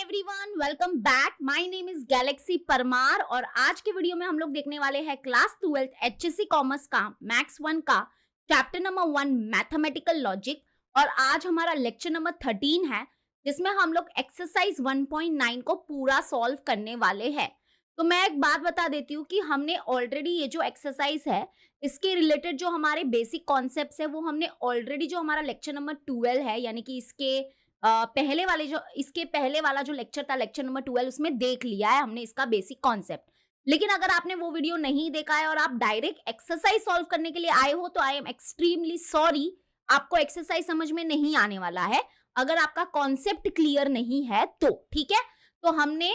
Everyone, welcome back. My name is Galaxy Parmar और आज के वीडियो में हम लोग देखने वाले हैं क्लास 12th एचएससी कॉमर्स का मैथ्स 1 का चैप्टर नंबर 1 मैथमेटिकल लॉजिक। और आज हमारा लेक्चर नंबर 13 है जिसमें हम लोग एक्सरसाइज 1.9 को पूरा सॉल्व करने वाले हैं। तो मैं एक बात बता देती हूँ कि हमने ऑलरेडी ये जो एक्सरसाइज है इसके रिलेटेड जो हमारे बेसिक कॉन्सेप्ट्स है वो हमने ऑलरेडी जो हमारा लेक्चर नंबर 12 है यानी कि इसके पहले वाला जो लेक्चर था लेक्चर नंबर 12 उसमें देख लिया है हमने इसका बेसिक कॉन्सेप्ट। लेकिन अगर आपने वो वीडियो नहीं देखा है और आप डायरेक्ट एक्सरसाइज सॉल्व करने के लिए आए हो तो आई एम एक्सट्रीमली सॉरी, आपको एक्सरसाइज समझ में नहीं आने वाला है अगर आपका कॉन्सेप्ट क्लियर नहीं है तो। ठीक है, तो हमने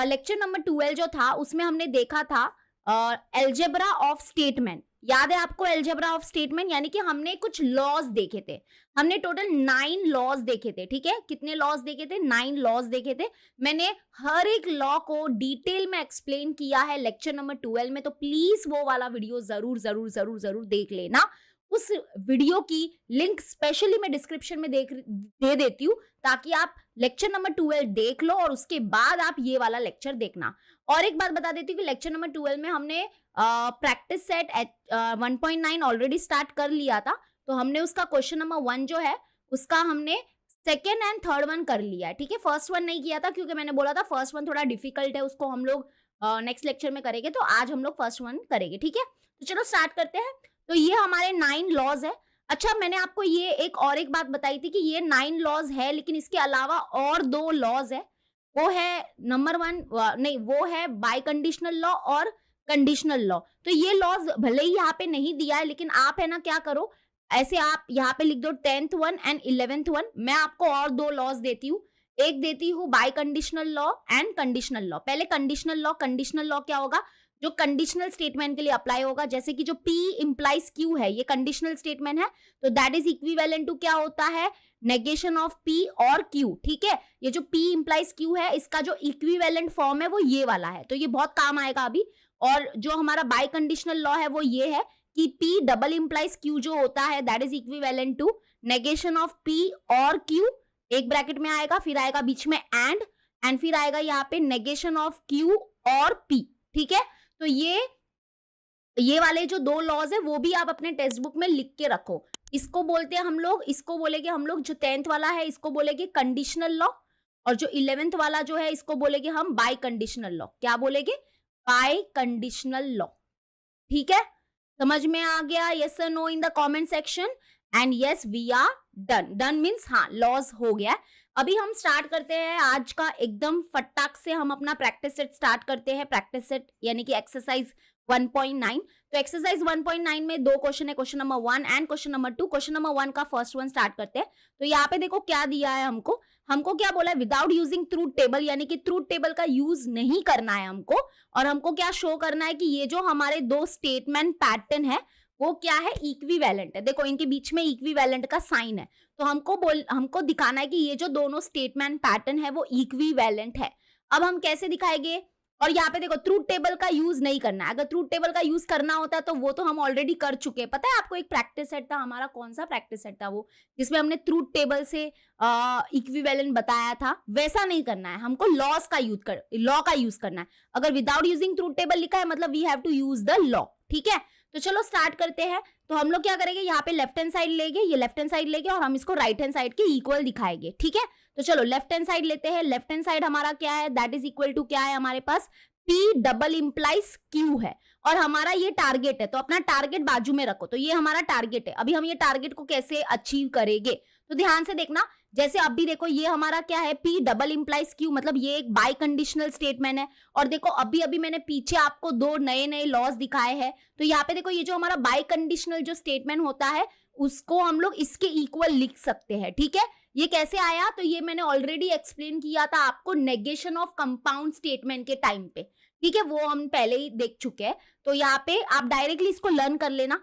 लेक्चर नंबर 12 जो था उसमें हमने देखा था अलजेब्रा ऑफ स्टेटमेंट। याद है आपको अलजेब्रा ऑफ स्टेटमेंट? यानी कि हमने कुछ लॉज देखे थे, हमने टोटल 9 लॉज देखे थे। ठीक है, कितने लॉज देखे थे? 9 लॉज देखे थे। मैंने हर एक लॉ को डिटेल में एक्सप्लेन किया है लेक्चर नंबर 12 में, तो प्लीज वो वाला वीडियो जरूर जरूर जरूर जरूर देख लेना। उस वीडियो की लिंक स्पेशली मैं डिस्क्रिप्शन में दे देती हूँ ताकि आप लेक्चर नंबर 12 देख लो और उसके बाद आप ये वाला लेक्चर देखना। और एक बात बता देती हूँ कि लेक्चर नंबर 12 में हमने प्रैक्टिस सेट 1.9 ऑलरेडी स्टार्ट कर लिया था, तो हमने उसका क्वेश्चन नंबर 1 जो है उसका हमने सेकेंड एंड थर्ड वन कर लिया है। ठीक है, फर्स्ट वन नहीं किया था क्योंकि मैंने बोला था फर्स्ट वन थोड़ा डिफिकल्ट है, उसको हम लोग नेक्स्ट लेक्चर में करेंगे, तो आज हम लोग फर्स्ट वन करेंगे। ठीक है, तो चलो स्टार्ट करते हैं। तो ये हमारे 9 लॉज है। अच्छा, मैंने आपको ये एक बात बताई थी कि ये 9 लॉज है लेकिन इसके अलावा और 2 लॉज है। वो है नंबर 1 नहीं, वो है बाय कंडीशनल लॉ और कंडीशनल लॉ। तो ये लॉज भले ही यहाँ पे नहीं दिया है लेकिन आप है ना क्या करो, ऐसे आप यहाँ पे लिख दो 10th one and 11th one. मैं आपको और 2 लॉज देती हूँ, एक देती हूँ bye conditional law and conditional law. पहले कंडीशनल लॉ क्या होगा? जो कंडीशनल स्टेटमेंट के लिए अप्लाई होगा, जैसे कि जो P इंप्लाइज Q है ये कंडीशनल स्टेटमेंट है, तो दैट इज इक्विवेलेंट टू क्या होता है? नेगेशन ऑफ P और Q। ठीक है, ये जो P इंप्लाइज Q है इसका जो इक्विवेलेंट फॉर्म है वो ये वाला है, तो ये बहुत काम आएगा अभी। और जो हमारा बाय कंडीशनल लॉ है वो ये है कि P डबल इंप्लाइज Q जो होता है that is equivalent to negation of P और Q, एक ब्रैकेट में आएगा, फिर आएगा बीच में एंड फिर आएगा यहाँ पे नेगेशन ऑफ Q और P। ठीक है, तो ये वाले जो 2 लॉज है वो भी आप अपने टेक्स्ट बुक में लिख के रखो। इसको बोलते हैं हम लोग, इसको बोलेंगे हम लोग, जो 10th वाला है इसको बोलेंगे कंडीशनल लॉ, और जो 11th वाला जो है इसको बोलेंगे हम बाय कंडीशनल लॉ। क्या बोलेंगे? By conditional law. ठीक है, समझ में आ गया? यस और no in the comment section. And yes, we are done. Done means हाँ, लॉज हो गया। अभी हम स्टार्ट करते हैं आज का एकदम फटाक से, हम अपना प्रैक्टिस सेट स्टार्ट करते हैं। प्रैक्टिस सेट यानी कि एक्सरसाइज 1.9। तो एक्सरसाइज 1.9 में 2 क्वेश्चन है, question number 1 and question number 2। Question number 1 का फर्स्ट वन स्टार्ट करते हैं। तो यहाँ पे देखो क्या दिया है हमको क्या बोला है? विदाउट यूजिंग ट्रूथ टेबल, यानी कि ट्रूथ टेबल का यूज नहीं करना है हमको, और हमको क्या शो करना है कि ये जो हमारे 2 स्टेटमेंट पैटर्न है वो क्या है? इक्विवेलेंट है। देखो इनके बीच में इक्विवेलेंट का साइन है, तो हमको दिखाना है कि ये जो दोनों स्टेटमेंट पैटर्न है वो इक्विवेलेंट है। अब हम कैसे दिखाएंगे? और यहाँ पे देखो ट्रूथ टेबल का यूज नहीं करना है। अगर ट्रूथ टेबल का यूज करना होता तो वो तो हम ऑलरेडी कर चुके हैं। पता है आपको एक प्रैक्टिस सेट था हमारा, कौन सा प्रैक्टिस सेट था वो, जिसमें हमने ट्रूथ टेबल से इक्विवेलेंट बताया था। वैसा नहीं करना है, हमको लॉ का यूज करना है। अगर विदाउट यूजिंग ट्रूथ टेबल लिखा है मतलब we have to use the law. ठीक है, तो चलो स्टार्ट करते हैं। तो हम लोग क्या करेंगे, यहाँ पे लेफ्ट हैंड साइड लेंगे, ये लेफ्ट हैंड साइड लेंगे और हम इसको राइट हैंड साइड के इक्वल दिखाएंगे। ठीक है, तो चलो लेफ्ट हैंड साइड लेते हैं। लेफ्ट हैंड साइड हमारा क्या है? दैट इज इक्वल टू क्या है हमारे पास? P डबल इंप्लाइज Q है और हमारा ये टारगेट है, तो अपना टारगेट बाजू में रखो। तो ये हमारा टारगेट है। अभी हम ये टारगेट को कैसे अचीव करेंगे तो ध्यान से देखना। जैसे अभी देखो ये हमारा क्या है? P डबल इंप्लाइज Q, मतलब ये एक बाय कंडीशनल स्टेटमेंट है। और देखो अभी मैंने पीछे आपको 2 नए लॉज दिखाए हैं, तो यहाँ पे देखो ये जो हमारा बाय कंडीशनल जो स्टेटमेंट होता है उसको हम लोग इसके इक्वल लिख सकते हैं। ठीक है, ये कैसे आया? तो ये मैंने ऑलरेडी एक्सप्लेन किया था आपको नेगेशन ऑफ कंपाउंड स्टेटमेंट के टाइम पे। ठीक है, वो हम पहले ही देख चुके हैं, तो यहाँ पे आप डायरेक्टली इसको लर्न कर लेना।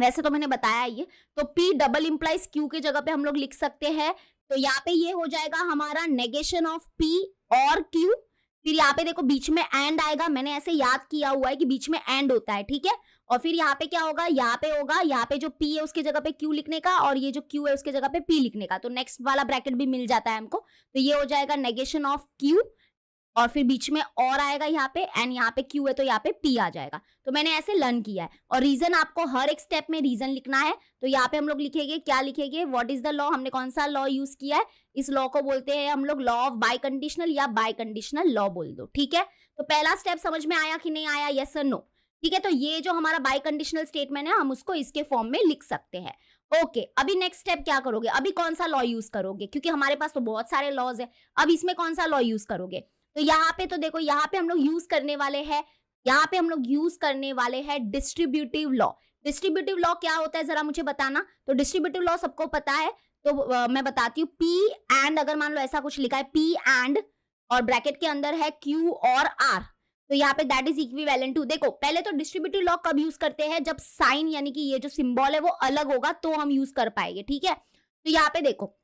वैसे तो मैंने बताया ये, तो P डबल इंप्लाइज Q के जगह पे हम लोग लिख सकते हैं। तो यहाँ पे ये हो जाएगा हमारा नेगेशन ऑफ P और Q। फिर यहाँ पे देखो बीच में एंड आएगा, मैंने ऐसे याद किया हुआ है कि बीच में एंड होता है। ठीक है, और फिर यहाँ पे क्या होगा, यहाँ पे जो P है उसकी जगह पे Q लिखने का और ये जो Q है उसके जगह पे P लिखने का, तो नेक्स्ट वाला ब्रैकेट भी मिल जाता है हमको। तो ये हो जाएगा नेगेशन ऑफ Q और फिर बीच में और आएगा यहाँ पे एंड यहाँ पे Q है तो यहाँ पे P आ जाएगा। तो मैंने ऐसे लर्न किया है और रीजन आपको हर एक स्टेप में रीजन लिखना है। तो यहाँ पे हम लोग लिखेंगे, क्या लिखेंगे, व्हाट इज द लॉ, हमने कौन सा लॉ यूज किया है, इस लॉ को बोलते हैं हम लोग लॉ ऑफ बाई कंडीशनल या बाई कंडीशनल लॉ बोल दो। ठीक है, तो पहला स्टेप समझ में आया कि नहीं आया, यस और नो। ठीक है, तो ये जो हमारा बाई कंडीशनल स्टेटमेंट है हम उसको इसके फॉर्म में लिख सकते हैं। ओके, अभी नेक्स्ट स्टेप क्या करोगे, अभी कौन सा लॉ यूज करोगे, क्योंकि हमारे पास तो बहुत सारे लॉज है, अब इसमें कौन सा लॉ यूज करोगे। तो यहाँ पे तो देखो, यहाँ पे हम लोग यूज करने वाले हैं डिस्ट्रीब्यूटिव लॉ। डिस्ट्रीब्यूटिव लॉ क्या होता है जरा मुझे बताना। तो डिस्ट्रीब्यूटिव लॉ सबको पता है, तो मैं बताती हूँ। P एंड, अगर मान लो ऐसा कुछ लिखा है P एंड और ब्रैकेट के अंदर है Q और R, तो यहाँ पे दैट इज इक्विवेलेंट टू, देखो पहले तो डिस्ट्रीब्यूटिव लॉ कब यूज करते हैं, जब साइन यानी कि ये जो सिंबल है वो अलग होगा तो हम यूज कर पाएंगे। ठीक है, तो यहाँ पे देखो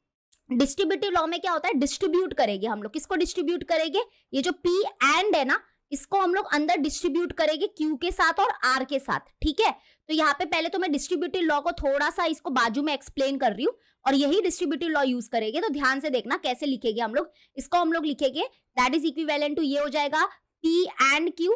डिस्ट्रीब्यूटिव लॉ में क्या होता है, डिस्ट्रीब्यूट करेंगे हम लोग, किसको डिस्ट्रीब्यूट करेंगे, ये जो P एंड है ना इसको हम लोग अंदर डिस्ट्रीब्यूट करेंगे Q के साथ और R के साथ। ठीक है, तो यहाँ पे पहले तो मैं डिस्ट्रीब्यूटिव लॉ को थोड़ा सा इसको बाजू में एक्सप्लेन कर रही हूँ और यही डिस्ट्रीब्यूटिव लॉ यूज करेंगे। तो ध्यान से देखना कैसे लिखेंगे हम लोग इसको, हम लोग लिखेंगे दैट इज इक्विवेलेंट टू, ये हो जाएगा P एंड Q,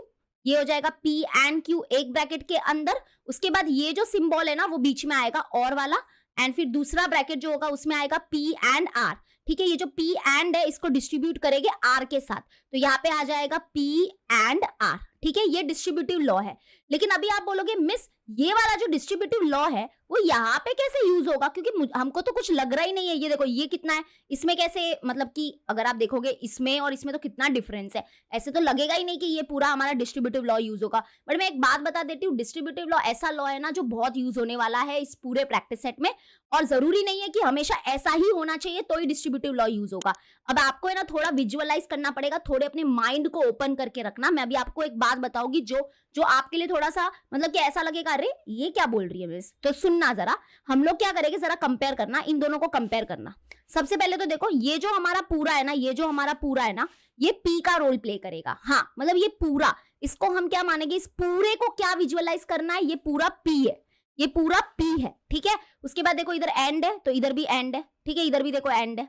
ये हो जाएगा P एंड Q एक ब्रैकेट के अंदर, उसके बाद ये जो सिंबल है ना वो बीच में आएगा और वाला, एंड फिर दूसरा ब्रैकेट जो होगा उसमें आएगा P एंड R। ठीक है, ये जो P एंड है इसको डिस्ट्रीब्यूट करेंगे R के साथ, तो यहाँ पे आ जाएगा P एंड R। ठीक है, ये डिस्ट्रीब्यूटिव लॉ है। लेकिन अभी आप बोलोगे मिस ये वाला जो डिस्ट्रीब्यूटिव लॉ है वो यहाँ पे कैसे यूज होगा, क्योंकि हमको तो कुछ लग रहा ही नहीं है। ये देखो ये कितना है, इसमें कैसे, मतलब कि अगर आप देखोगे इसमें और इसमें तो कितना डिफरेंस है, ऐसे तो लगेगा ही नहीं कि ये पूरा हमारा डिस्ट्रीब्यूटिव लॉ यूज होगा। बट मैं एक बात बता देती हूँ, डिस्ट्रीब्यूटिव लॉ ऐसा लॉ है ना जो बहुत यूज होने वाला है इस पूरे प्रैक्टिस सेट में, और जरूरी नहीं है कि हमेशा ऐसा ही होना चाहिए तो ही डिस्ट्रीब्यूटिव लॉ यूज होगा। अब आपको है ना थोड़ा विजुअलाइज करना पड़ेगा, थोड़े अपने माइंड को ओपन करके रखना। मैं अभी आपको एक बात बताऊंगी जो आपके लिए थोड़ा सा मतलब कि ऐसा लगेगा अरे ये क्या बोल रही है मिस, तो सुनना जरा। हम लोग क्या करेंगे, जरा कंपेयर करना, इन दोनों को कंपेयर करना। सबसे पहले तो देखो ये जो हमारा पूरा है ना, ये P का रोल प्ले करेगा। हाँ, मतलब ये पूरा, इसको हम क्या मानेंगे, इस पूरे को क्या विजुअलाइज करना है, ये पूरा P है, ये पूरा P है। ठीक है, उसके बाद देखो इधर एंड है तो इधर भी एंड है। ठीक है, इधर भी देखो एंड है,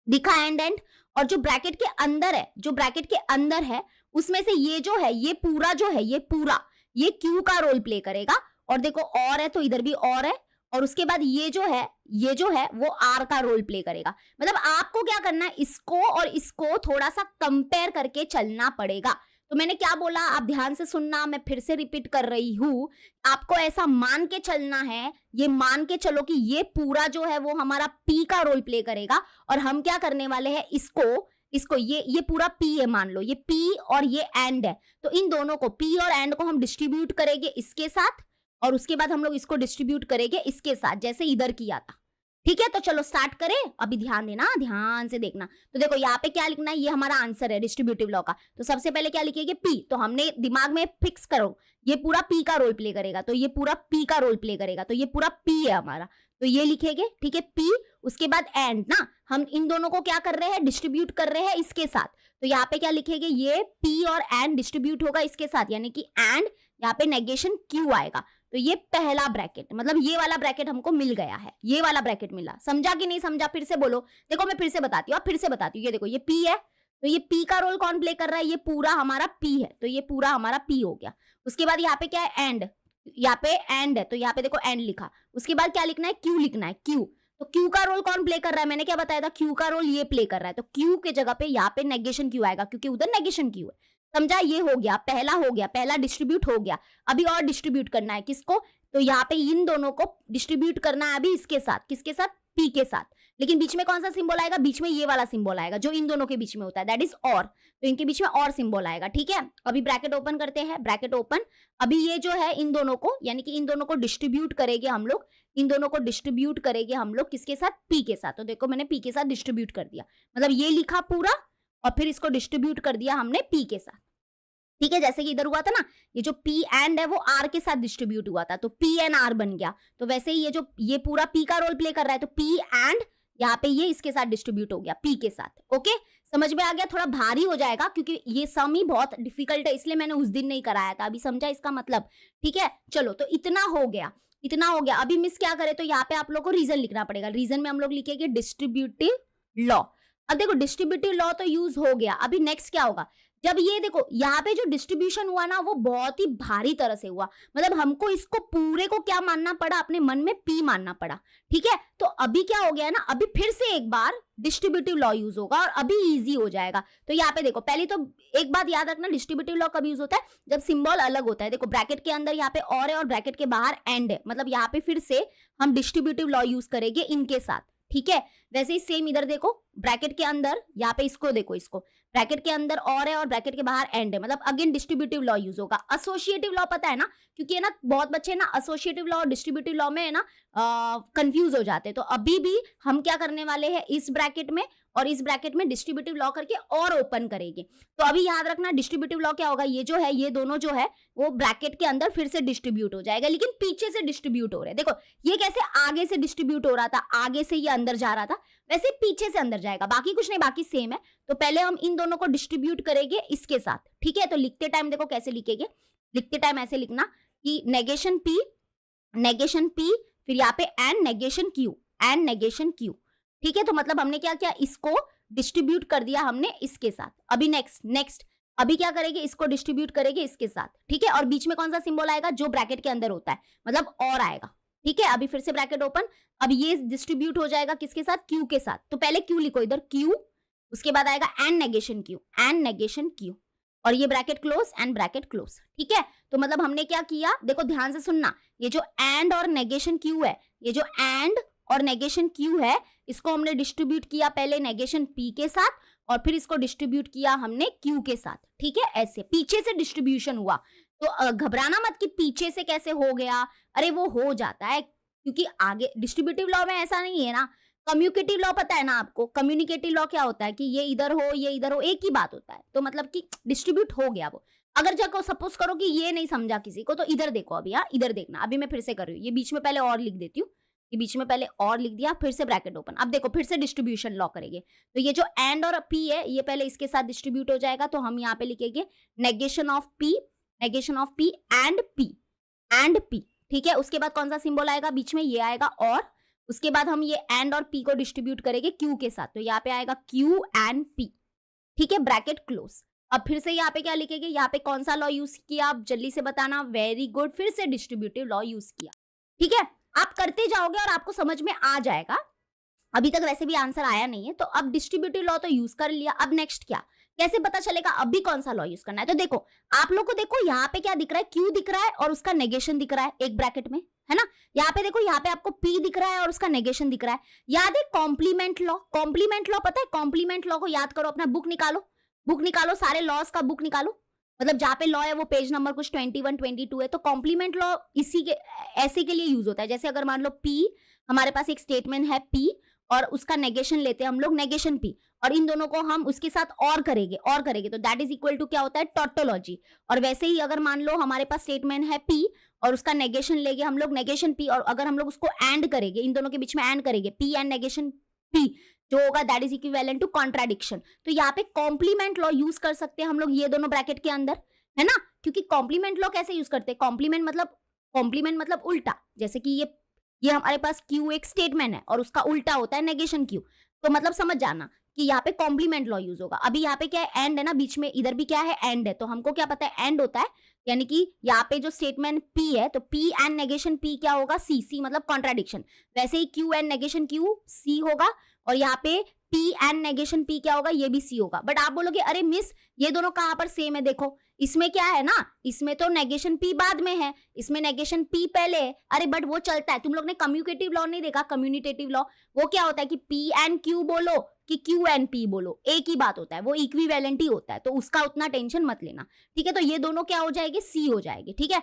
दिखा एंड एंड, और जो ब्रैकेट के अंदर है उसमें से ये जो है ये पूरा ये Q का रोल प्ले करेगा, और देखो और है तो इधर भी और है, और उसके बाद ये जो है वो R का रोल प्ले करेगा। मतलब आपको क्या करना है, इसको और इसको थोड़ा सा कंपेयर करके चलना पड़ेगा। तो मैंने क्या बोला, आप ध्यान से सुनना, मैं फिर से रिपीट कर रही हूं, आपको ऐसा मान के चलना है, ये मान के चलो कि ये पूरा जो है वो हमारा P का रोल प्ले करेगा, और हम क्या करने वाले हैं, इसको ये पूरा P है, मान लो ये P और ये एंड है, तो इन दोनों को P और एंड को हम डिस्ट्रीब्यूट करेंगे इसके साथ, और उसके बाद हम लोग इसको डिस्ट्रीब्यूट करेंगे इसके साथ, जैसे इधर किया था। ठीक है, तो चलो स्टार्ट करें। अभी ध्यान देना, ध्यान से देखना। तो देखो यहाँ पे क्या लिखना है, ये हमारा आंसर है डिस्ट्रीब्यूटिव लॉ का। तो सबसे पहले क्या लिखेंगे, P, तो हमने दिमाग में फिक्स करो ये पूरा P का रोल प्ले करेगा, तो ये पूरा P का रोल प्ले करेगा, तो ये पूरा P है हमारा, तो ये लिखेंगे। ठीक है, P, उसके बाद एंड ना, हम इन दोनों को क्या कर रहे हैं, डिस्ट्रीब्यूट कर रहे हैं इसके साथ, तो यहाँ पे क्या लिखेंगे, ये P और एंड डिस्ट्रीब्यूट होगा इसके साथ, यानी कि एंड, यहाँ पे नेगेशन Q आएगा। तो ये पहला ब्रैकेट, मतलब ये वाला ब्रैकेट हमको मिल गया है, ये वाला ब्रैकेट मिला। समझा कि नहीं समझा, फिर से बोलो। देखो मैं फिर से बताती हूँ, ये देखो ये P है, तो ये P का रोल कौन प्ले कर रहा है, ये पूरा हमारा P है, तो ये पूरा हमारा P हो गया। उसके बाद यहाँ पे क्या है, एंड, यहाँ पे एंड है, तो यहाँ पे देखो एंड लिखा। उसके बाद क्या लिखना है, Q लिखना है, Q, तो Q का रोल कौन प्ले कर रहा है, मैंने क्या बताया था, Q का रोल ये प्ले कर रहा है, तो Q के जगह पे यहाँ पे नेगेशन Q आएगा, क्योंकि उधर नेगेशन Q है। समझा, ये हो गया, पहला डिस्ट्रीब्यूट हो गया। अभी और डिस्ट्रीब्यूट करना है, किसको, तो यहाँ पे इन दोनों को डिस्ट्रीब्यूट करना है अभी इसके साथ, किसके साथ, P के साथ। लेकिन बीच में कौन सा सिंबल आएगा, बीच में ये वाला सिंबल आएगा जो इन दोनों के बीच में होता है, दैट इज और, तो इनके बीच में और सिंबल आएगा। ठीक है, अभी ब्रैकेट ओपन करते हैं, ब्रैकेट ओपन। अभी ये जो है इन दोनों को, यानी कि इन दोनों को डिस्ट्रीब्यूट करेंगे हम लोग, किसके साथ, P के साथ। तो देखो मैंने P के साथ डिस्ट्रीब्यूट कर दिया, मतलब ये लिखा पूरा और फिर इसको डिस्ट्रीब्यूट कर दिया हमने P के साथ। ठीक है, जैसे कि इधर हुआ था ना, ये जो P एंड है वो R के साथ डिस्ट्रीब्यूट हुआ था, तो P एंड R बन गया। तो वैसे ही ये पूरा P का रोल प्ले कर रहा है, तो P एंड यहाँ पे ये इसके साथ डिस्ट्रीब्यूट हो गया P के साथ। ओके, समझ में आ गया? थोड़ा भारी हो जाएगा क्योंकि ये सम ही बहुत डिफिकल्ट है, इसलिए मैंने उस दिन नहीं कराया था। अभी समझा इसका मतलब? ठीक है, चलो तो इतना हो गया, इतना हो गया। अभी मिस क्या करे, तो यहाँ पे आप लोग को रीजन लिखना पड़ेगा। रीजन में हम लोग लिखेंगे डिस्ट्रीब्यूटिव लॉ। अब देखो डिस्ट्रीब्यूटिव लॉ तो यूज हो गया, अभी नेक्स्ट क्या होगा? जब ये देखो यहाँ पे जो डिस्ट्रीब्यूशन हुआ ना वो बहुत ही भारी तरह से हुआ, मतलब हमको इसको पूरे को क्या मानना पड़ा, अपने मन में पी मानना पड़ा। ठीक है, तो अभी क्या हो गया ना, अभी फिर से एक बार डिस्ट्रीब्यूटिव लॉ यूज होगा और अभी इजी हो जाएगा। तो यहाँ पे देखो पहले तो एक बात याद रखना, डिस्ट्रीब्यूटिव लॉ कब यूज होता है? जब सिंबल अलग होता है। देखो ब्रैकेट के अंदर यहाँ पे और है और ब्रैकेट के बाहर एंड है, मतलब यहाँ पे फिर से हम डिस्ट्रीब्यूटिव लॉ यूज करेंगे इनके साथ। ठीक है, वैसे ही सेम इधर देखो ब्रैकेट के अंदर, यहाँ पे इसको देखो, इसको ब्रैकेट के अंदर और है और ब्रैकेट के बाहर एंड है, मतलब अगेन डिस्ट्रीब्यूटिव लॉ यूज होगा। एसोसिएटिव लॉ पता है ना, क्योंकि है ना बहुत बच्चे ना एसोसिएटिव लॉ और डिस्ट्रीब्यूटिव लॉ में है ना कंफ्यूज हो जाते हैं। तो अभी भी हम क्या करने वाले हैं, इस ब्रैकेट में और इस ब्रैकेट में डिस्ट्रीब्यूटिव लॉ करके और ओपन करेंगे। तो अभी याद रखना डिस्ट्रीब्यूटिव लॉ क्या होगा, ये जो है ये दोनों जो है वो ब्रैकेट के अंदर फिर से डिस्ट्रीब्यूट हो जाएगा, लेकिन पीछे से डिस्ट्रीब्यूट हो रहे हैं। देखो ये कैसे आगे से डिस्ट्रीब्यूट हो रहा था, आगे से ये अंदर जा रहा था, वैसे पीछे से अंदर जाएगा, बाकी कुछ नहीं, बाकी सेम है। तो पहले हम इन दोनों को डिस्ट्रीब्यूट करेंगे इसके साथ। ठीक है, तो लिखते टाइम देखो कैसे लिखेंगे, लिखते टाइम ऐसे लिखना कि नेगेशन पी, फिर यहाँ पे एंड नेगेशन क्यू। ठीक है, तो मतलब हमने क्या किया, इसको डिस्ट्रीब्यूट कर दिया हमने इसके साथ। अभी नेक्स्ट अभी क्या करेंगे, इसको डिस्ट्रीब्यूट करेंगे इसके साथ। ठीक है, और बीच में कौन सा सिंबल आएगा, जो ब्रैकेट के अंदर होता है, मतलब और आएगा। ठीक है, अभी फिर से ब्रैकेट ओपन, अब ये डिस्ट्रीब्यूट हो जाएगा किसके साथ, क्यू के साथ। तो पहले क्यू लिखो इधर, क्यू, उसके बाद आएगा एंड नेगेशन क्यू, और ये bracket close and bracket close. ठीक है, तो मतलब हमने क्या किया, देखो ध्यान से सुनना, ये जो एंड और नेगेशन क्यू है, ये जो एंड और नेगेशन क्यू है, इसको हमने डिस्ट्रीब्यूट किया पहले नेगेशन पी के साथ और फिर इसको डिस्ट्रीब्यूट किया हमने क्यू के साथ। ठीक है, ऐसे पीछे से डिस्ट्रीब्यूशन हुआ। तो घबराना मत कि पीछे से कैसे हो गया, अरे वो हो जाता है क्योंकि आगे डिस्ट्रीब्यूटिव लॉ में ऐसा नहीं है ना। कम्युनिकेटिव लॉ पता है ना आपको, कम्युनिकेटिव लॉ क्या होता है कि ये इधर हो ये इधर हो, एक ही बात होता है। तो मतलब कि डिस्ट्रीब्यूट हो गया वो। अगर जब सपोज करो कि ये नहीं समझा किसी को, तो इधर देखो अभी, हाँ इधर देखना, अभी मैं फिर से कर रही हूँ, ये बीच में पहले और लिख देती हूँ, ये बीच में पहले और लिख दिया, फिर से ब्रैकेट ओपन। अब देखो फिर से डिस्ट्रीब्यूशन लॉ करेंगे, तो ये जो एंड और पी है ये पहले इसके साथ डिस्ट्रीब्यूट हो जाएगा, तो हम यहाँ पे लिखेंगे negation of P and P. ठीक है, उसके बाद कौन सा सिंबल आएगा बीच में, ये आएगा, और उसके बाद हम ये एंड और पी को डिस्ट्रीब्यूट करेंगे क्यू के साथ, तो यहाँ पे आएगा क्यू एंड पी। ठीक है, ब्रैकेट क्लोज। अब फिर से यहाँ पे क्या लिखेंगे, यहाँ पे कौन सा लॉ यूज किया, आप जल्दी से बताना। वेरी गुड, फिर से डिस्ट्रीब्यूटिव लॉ यूज किया। ठीक है, आप करते जाओगे और आपको समझ में आ जाएगा। अभी तक वैसे भी आंसर आया नहीं है, तो अब डिस्ट्रीब्यूटिव लॉ तो यूज कर लिया, अब नेक्स्ट क्या, कैसे पता चलेगा अभी कौन सा लॉ यूज करना है। तो देखो आप लोग को, देखो यहाँ पे क्या दिख रहा है, क्यू दिख रहा है और उसका नेगेशन दिख रहा है एक ब्रैकेट में, है ना। यहाँ पे देखो, यहाँ पे आपको पी दिख रहा है और उसका नेगेशन दिख रहा है। याद है कॉम्प्लीमेंट लॉ पता है, कॉम्प्लीमेंट लॉ को याद करो, अपना बुक निकालो, सारे लॉस का बुक निकालो, मतलब जहाँ पे लॉ है वो पेज नंबर कुछ 21 22 है। तो कॉम्प्लीमेंट लॉ इसी के ऐसे के लिए यूज होता है, जैसे अगर मान लो पी, हमारे पास एक स्टेटमेंट है पी और उसका नेगेशन लेते हैं हम लोग, नेगेशन पी, और इन दोनों को हम उसके साथ और करेंगे, तो दैट इज इक्वल टू क्या होता है, टॉटोलॉजी। और वैसे ही अगर मान लो हमारे पास स्टेटमेंट है पी और उसका नेगेशन लेंगे हम लोग, नेगेशन पी, और अगर हम लोग उसको एंड करेंगे, इन दोनों के बीच में एंड करेंगे, पी एंड नेगेशन पी, जो होगा that is equivalent to contradiction. तो यहाँ पे कॉम्प्लीमेंट लॉ यूज कर सकते हैं हम लोग, ये दोनों ब्रैकेट के अंदर, है ना। क्योंकि कॉम्प्लीमेंट लॉ कैसे यूज करते हैं, कॉम्प्लीमेंट मतलब उल्टा, जैसे कि ये हमारे पास क्यू एक स्टेटमेंट है और उसका उल्टा होता है नेगेशन क्यू, तो मतलब समझ जाना कि यहाँ पे कॉम्प्लीमेंट लॉ यूज होगा। अभी यहाँ पे क्या है, एंड है ना बीच में, इधर भी क्या है, एंड है, तो हमको क्या पता है एंड होता है, यानी कि यहाँ पे जो स्टेटमेंट पी है, तो पी एंड नेगेशन पी क्या होगा, सी मतलब कॉन्ट्राडिक्शन। वैसे ही Q and negation Q C होगा, और यहाँ पे पी एंड नेगेशन पी क्या होगा, ये भी सी होगा। बट आप बोलोगे अरे मिस ये दोनों कहाँ पर सेम है, देखो इसमें क्या है ना, इसमें तो नेगेशन पी बाद में है, इसमें नेगेशन पी पहले है। अरे बट वो चलता है, तुम लोग ने कम्युनिकेटिव लॉ नहीं देखा, कम्युनिटेटिव लॉ वो क्या होता है कि पी एंड क्यू बोलो कि क्यू एंड पी बोलो, एक ही बात होता है, वो इक्विवेलेंट ही होता है, तो उसका उतना टेंशन मत लेना। ठीक है, तो ये दोनों क्या हो जाएगी, सी हो जाएगी। ठीक है,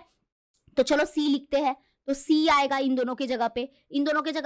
तो चलो सी लिखते हैं, तो सी आएगा इन दोनों की जगह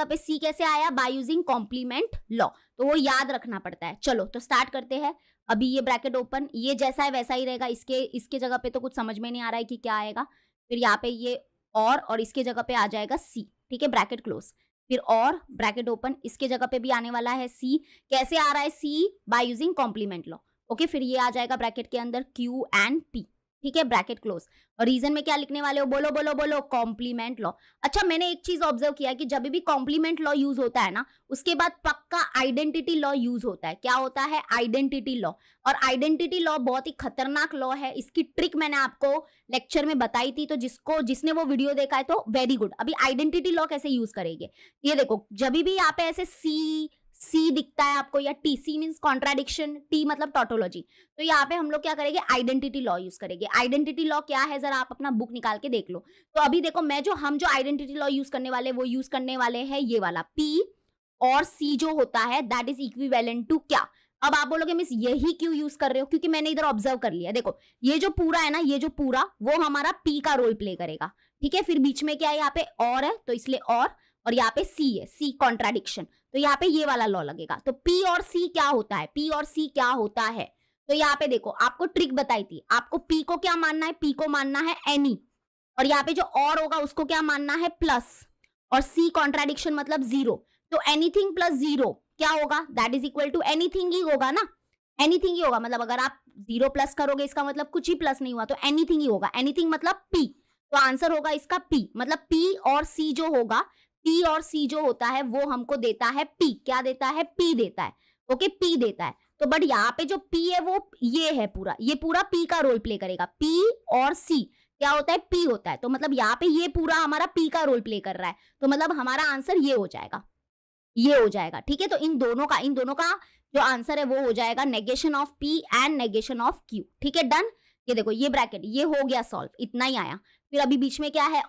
पे सी कैसे आया, बाय यूजिंग कॉम्प्लीमेंट लॉ, तो वो याद रखना पड़ता है। चलो तो स्टार्ट करते हैं। अभी ये ब्रैकेट ओपन, ये जैसा है वैसा ही रहेगा, इसके जगह पे तो कुछ समझ में नहीं आ रहा है कि क्या आएगा। फिर यहाँ पे ये और इसके जगह पे आ जाएगा सी। ठीक है, ब्रैकेट क्लोज। फिर और ब्रैकेट ओपन, इसके जगह पे भी आने वाला है सी। कैसे आ रहा है C? By using complement law. Okay, फिर ये आ जाएगा ब्रैकेट के अंदर क्यू एंड पी, ठीक है, ब्रैकेट क्लोज। और रीजन में क्या लिखने वाले हो? बोलो बोलो बोलो, कॉम्प्लीमेंट लॉ। अच्छा, मैंने एक चीज ऑब्जर्व किया कि जब भी कॉम्प्लीमेंट लॉ यूज होता है ना, उसके बाद पक्का आइडेंटिटी लॉ यूज होता है। क्या होता है? Identity law. और आइडेंटिटी लॉ बहुत ही खतरनाक लॉ है। इसकी ट्रिक मैंने आपको लेक्चर में बताई थी, तो जिसने वो वीडियो देखा है तो वेरी गुड। अभी आइडेंटिटी लॉ कैसे यूज करेंगे, ये देखो। जब भी यहाँ पे ऐसे सी दिखता है आपको, या T, C means contradiction, T मतलब टॉटोलॉजी, तो यहाँ पे हम लोग क्या करेंगे? आइडेंटिटी लॉ यूज करेंगे। आइडेंटिटी लॉ क्या है, जरा आप अपना बुक निकाल के देख लो। तो अभी देखो, हम जो आइडेंटिटी लॉ यूज करने वाले, वो यूज करने वाले हैं ये वाला, पी और सी जो होता है दैट इज इक्विवेलेंट टू क्या? अब आप बोलोगे मिस यही क्यों यूज कर रहे हो? क्योंकि मैंने इधर ऑब्जर्व कर लिया। देखो, ये जो पूरा है ना, ये जो पूरा, वो हमारा पी का रोल प्ले करेगा, ठीक है। फिर बीच में क्या है? यहाँ पे और है, तो इसलिए और यहाँ पे सी है, सी कॉन्ट्राडिक्शन, तो यहाँ पे ये वाला लॉ लगेगा। तो पी और सी क्या होता है? पी और सी क्या होता है? तो यहाँ पे देखो, आपको ट्रिक बताई थी। आपको पी को क्या मानना है? पी को मानना है एनी, और यहाँ पे जो और होगा उसको क्या मानना है? प्लस। और सी कॉन्ट्राडिक्शन मतलब जीरो, तो एनीथिंग प्लस जीरो क्या होगा? That is equal to anything ही होगा ना। एनीथिंग ही होगा, मतलब अगर आप जीरो प्लस करोगे, इसका मतलब कुछ ही प्लस नहीं हुआ, तो एनीथिंग ही होगा। एनीथिंग मतलब पी, तो आंसर होगा इसका पी। मतलब पी और सी जो होगा, पी और सी जो होता है वो हमको देता है पी। क्या देता है? पी देता है। ओके, पी देता है। तो बट यहाँ पे जो पी है वो ये है पूरा, ये पूरा पी का रोल प्ले करेगा। पी और सी क्या होता है? पी होता है। तो मतलब यहाँ पे ये पूरा हमारा पी का रोल प्ले कर रहा है, तो मतलब हमारा आंसर ये हो जाएगा, ये हो जाएगा, ठीक है। तो इन दोनों का जो आंसर है वो हो जाएगा negation of P and negation of Q, ठीक है, डन। ये देखो, ये ब्रैकेट ये हो गया सॉल्व, इतना ही आया। फिर अभी बीच में क्या है?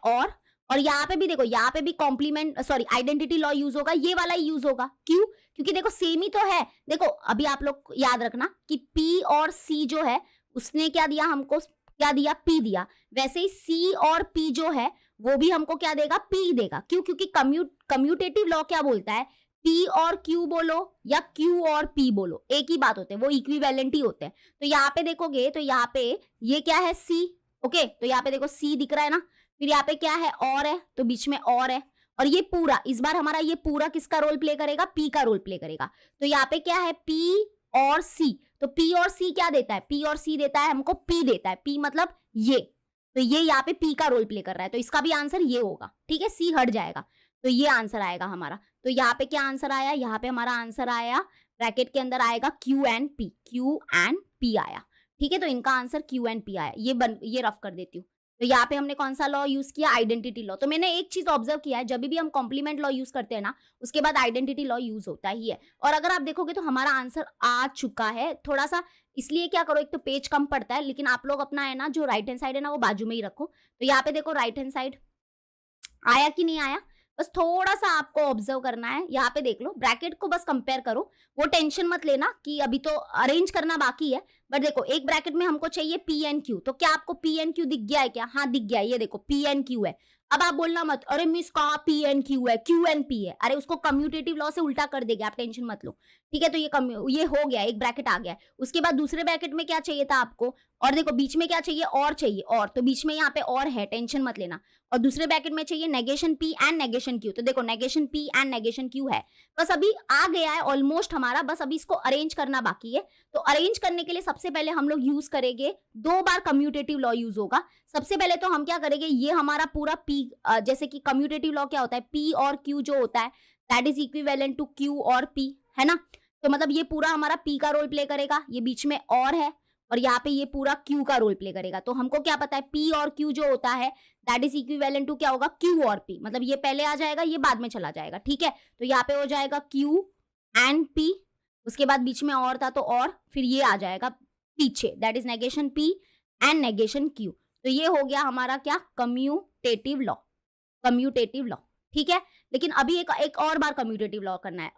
और यहाँ पे भी देखो, यहाँ पे भी complement sorry identity law use होगा, ये वाला ही यूज होगा। क्यों? क्योंकि देखो सेम ही तो है। देखो अभी आप लोग याद रखना कि पी और सी जो है, उसने क्या दिया हमको? क्या दिया? पी दिया। वैसे ही सी और पी जो है वो भी हमको क्या देगा? पी देगा। क्यों? क्योंकि कम्यूटेटिव लॉ क्या बोलता है? पी और क्यू बोलो या क्यू और पी बोलो, एक ही बात होते हैं, वो इक्विवेलेंट ही होते हैं। तो यहाँ पे देखोगे तो यहाँ पे ये क्या है? सी। ओके, तो यहाँ पे देखो सी दिख रहा है ना। फिर यहाँ पे क्या है? और है, तो बीच में और है। और ये पूरा, इस बार हमारा ये पूरा किसका रोल प्ले करेगा? पी का रोल प्ले करेगा। तो यहाँ पे क्या है? पी और सी। तो पी और सी क्या देता है? पी और सी देता है हमको पी देता है। पी मतलब ये, तो ये यहाँ पे पी का रोल प्ले कर रहा है, तो इसका भी आंसर ये होगा, ठीक है। सी हट जाएगा, तो ये आंसर आएगा हमारा। तो यहाँ पे क्या आंसर आया? यहाँ पे हमारा आंसर आया, ब्रैकेट के अंदर आएगा Q and P, Q and P आया, ठीक है। तो इनका आंसर क्यू एंड पी आया। ये रफ कर देती हूँ। तो यहाँ पे हमने कौन सा लॉ यूज किया? Identity law. तो मैंने एक चीज ऑब्जर्व किया है, जब भी हम कॉम्प्लीमेंट लॉ यूज करते हैं ना, उसके बाद आइडेंटिटी लॉ यूज होता ही है। और अगर आप देखोगे तो हमारा आंसर आ चुका है। थोड़ा सा इसलिए क्या करो, एक तो पेज कम पड़ता है, लेकिन आप लोग अपना है ना जो राइट हैंड साइड है ना वो बाजू में ही रखो। तो यहाँ पे देखो राइट हैंड साइड आया कि नहीं आया, बस थोड़ा सा आपको ऑब्जर्व करना है। यहाँ पे देख लो, ब्रैकेट को बस कंपेयर करो, वो टेंशन मत लेना कि अभी तो अरेंज करना बाकी है। बट देखो, एक ब्रैकेट में हमको चाहिए पी एन क्यू, तो क्या आपको पी एन क्यू दिख गया है क्या? हाँ दिख गया है, ये देखो पी एन क्यू है। अब आप बोलना मत अरे मिस कहा पी एन क्यू है, क्यू एन पी है। अरे उसको कम्यूटेटिव लॉ से उल्टा कर देगा, आप टेंशन मत लो, ठीक है। तो ये हो गया, एक ब्रैकेट आ गया। उसके बाद दूसरे ब्रैकेट में क्या चाहिए था आपको? और देखो बीच में क्या चाहिए? और चाहिए, और तो बीच में यहाँ पे और है, टेंशन मत लेना। और दूसरे ब्रैकेट में चाहिए negation P and negation Q, तो देखो negation P and negation Q है। बस अभी आ गया है ऑलमोस्ट हमारा, बस अभी इसको अरेंज करना बाकी है। तो अरेंज करने के लिए सबसे पहले हम लोग यूज करेंगे, 2 बार कम्यूटेटिव लॉ यूज होगा। सबसे पहले तो हम क्या करेंगे, ये हमारा पूरा पी, जैसे कि कम्यूटेटिव लॉ क्या होता है? पी और क्यू जो होता है that is equivalent to Q और पी, है ना। तो मतलब ये पूरा हमारा पी का रोल प्ले करेगा, ये बीच में और है, और यहाँ पे ये पूरा क्यू का रोल प्ले करेगा। तो हमको क्या पता है? पी और क्यू जो होता है दैट इज इक्विवेलेंट टू क्या होगा? क्यू और पी। मतलब ये पहले आ जाएगा, ये बाद में चला जाएगा, ठीक है। तो यहाँ पे हो जाएगा क्यू एंड पी, उसके बाद बीच में और था तो और, फिर ये आ जाएगा पीछे, that is negation P and negation Q. तो ये हो गया हमारा क्या? कम्यूटेटिव लॉ, कम्यूटेटिव लॉ, ठीक है। लेकिन अभी एक और बार कम्यूटेटिव लॉ करना है।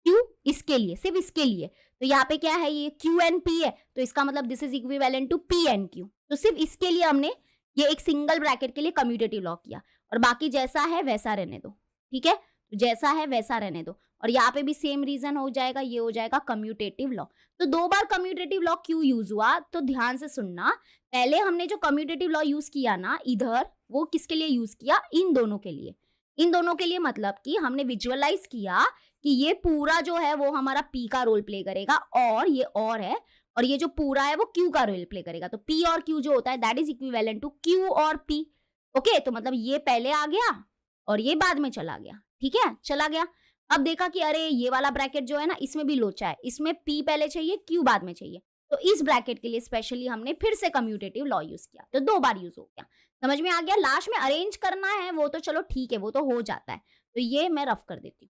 क्यों? इसके लिए, सिर्फ इसके लिए। तो यहाँ पे क्या है? ये क्यू एन पी है, तो इसका मतलब this is equivalent to P and Q. तो सिर्फ इसके लिए हमने ये एक सिंगल ब्रैकेट के लिए कम्यूटेटिव लॉ किया, और बाकी जैसा है वैसा रहने दो, ठीक है। तो जैसा है वैसा रहने दो, और यहाँ पे भी सेम रीजन हो जाएगा, ये हो जाएगा कम्यूटेटिव लॉ। तो 2 बार कम्यूटेटिव लॉ क्यों यूज हुआ? तो ध्यान से सुनना, पहले हमने जो कम्यूटेटिव लॉ यूज किया ना इधर, वो किसके लिए यूज किया? इन दोनों के लिए। इन दोनों के लिए मतलब कि हमने विजुअलाइज किया कि ये पूरा जो है वो हमारा P का रोल प्ले करेगा और ये और है और ये जो पूरा है वो Q का रोल प्ले करेगा। तो P और Q जो होता है that is equivalent to Q और P। ओके, तो मतलब ये पहले आ गया और ये बाद में चला गया। ठीक है, चला गया। अब देखा कि अरे ये वाला ब्रैकेट जो है ना इसमें भी लोचा है, इसमें P पहले चाहिए, Q बाद में चाहिए। तो इस ब्रैकेट के लिए स्पेशली हमने फिर से कम्यूटेटिव लॉ यूज किया, तो 2 बार यूज हो गया। समझ में आ गया? लास्ट में अरेंज करना है वो तो चलो ठीक है, वो तो हो जाता है। तो ये मैं रफ कर देती हूँ।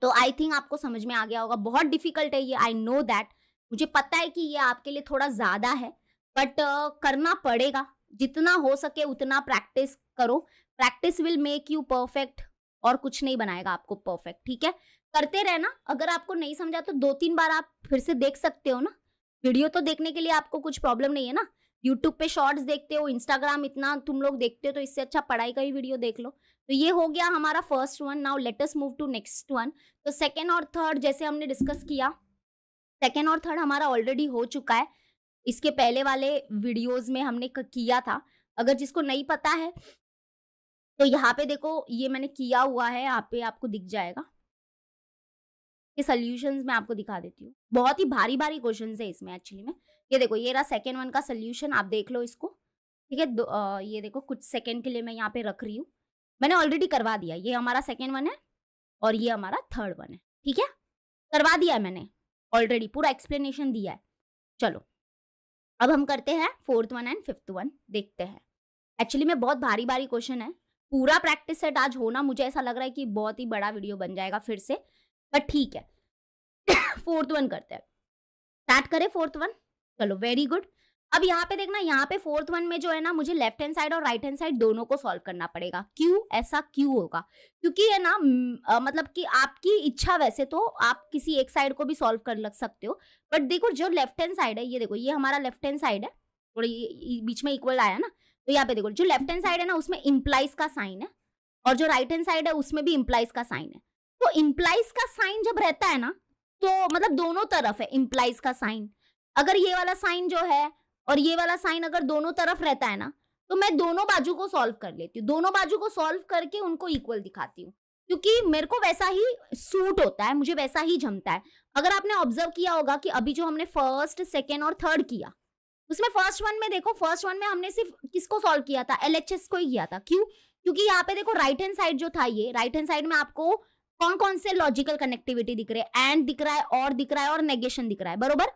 तो आई थिंक आपको समझ में आ गया होगा। बहुत डिफिकल्ट है ये, आई नो दैट। मुझे पता है कि ये आपके लिए थोड़ा ज्यादा है, बट करना पड़ेगा। जितना हो सके उतना प्रैक्टिस करो। Practice will make you perfect, और कुछ नहीं बनाएगा आपको परफेक्ट। ठीक है, करते रहना। अगर आपको नहीं समझा तो 2-3 बार आप फिर से देख सकते हो ना। वीडियो तो देखने के लिए आपको कुछ प्रॉब्लम नहीं है ना। यूट्यूब पे शॉर्ट्स देखते हो, इंस्टाग्राम इतना तुम लोग देखते हो, तो इससे अच्छा पढ़ाई का ही वीडियो देख लो। तो ये हो गया हमारा first one. Now let us move to next one. तो सेकेंड और थर्ड जैसे हमने डिस्कस किया, सेकेंड और थर्ड हमारा ऑलरेडी हो चुका है। इसके पहले वाले वीडियोस में हमने किया था। अगर जिसको नहीं पता है तो यहाँ पे देखो, ये मैंने किया हुआ है, यहाँ पे आपको दिख जाएगा। ये सॉल्यूशंस मैं आपको दिखा देती हूँ। बहुत ही भारी भारी क्वेश्चंस है इसमें एक्चुअली में। ये देखो, ये रहा सेकेंड वन का सोल्यूशन, आप देख लो इसको। ठीक है, ये देखो कुछ सेकेंड के लिए मैं यहाँ पे रख रही हूँ। मैंने ऑलरेडी करवा दिया। ये हमारा सेकेंड वन है और ये हमारा थर्ड वन है। ठीक है, करवा दिया है मैंने ऑलरेडी, पूरा एक्सप्लेनेशन दिया है। चलो अब हम करते हैं fourth one and fifth one, देखते हैं। एक्चुअली में बहुत भारी भारी क्वेश्चन है। पूरा प्रैक्टिस सेट आज होना, मुझे ऐसा लग रहा है कि बहुत ही बड़ा वीडियो बन जाएगा फिर से, बट ठीक है। फोर्थ वन करते हैं, स्टार्ट करें फोर्थ वन। चलो वेरी गुड। अब यहाँ पे देखना, यहाँ पे फोर्थ वन में जो है ना, मुझे लेफ्ट हैंड साइड और राइट हैंड साइड दोनों को सॉल्व करना पड़ेगा। क्यों ऐसा क्यों होगा? क्योंकि है ना, मतलब कि आपकी इच्छा, वैसे तो आप किसी एक साइड को भी सॉल्व कर लग सकते हो, बट देखो जो लेफ्ट हैंड साइड है, ये देखो ये हमारा लेफ्ट हैंड साइड है और ये बीच में इक्वल आया ना, तो यहाँ पे देखो जो लेफ्ट हैंड साइड है ना उसमें इंप्लाइज का साइन है और जो राइट हैंड साइड है उसमें भी इंप्लाइज का साइन है। तो इंप्लाइज का साइन जब रहता है ना, तो मतलब दोनों तरफ है इंप्लाइज का साइन। अगर ये वाला साइन जो है और ये वाला साइन अगर दोनों तरफ रहता है ना, तो मैं दोनों बाजू को सॉल्व कर लेती हूँ। दोनों बाजू को सॉल्व करके उनको इक्वल दिखाती हूँ, क्योंकि मेरे को वैसा ही सूट होता है, मुझे वैसा ही जमता है। अगर आपने ऑब्जर्व किया होगा कि अभी जो हमने फर्स्ट, सेकेंड और थर्ड किया, उसमें फर्स्ट वन में देखो, फर्स्ट वन में हमने सिर्फ किसको सॉल्व किया था? LHS को ही किया था। क्यों? क्योंकि यहाँ पे देखो राइट हैंड साइड जो था, ये राइट हैंड साइड में आपको कौन कौन से लॉजिकल कनेक्टिविटी दिख रहे हैं? एंड दिख रहा है, और दिख रहा है, और नेगेशन दिख रहा है, बरोबर।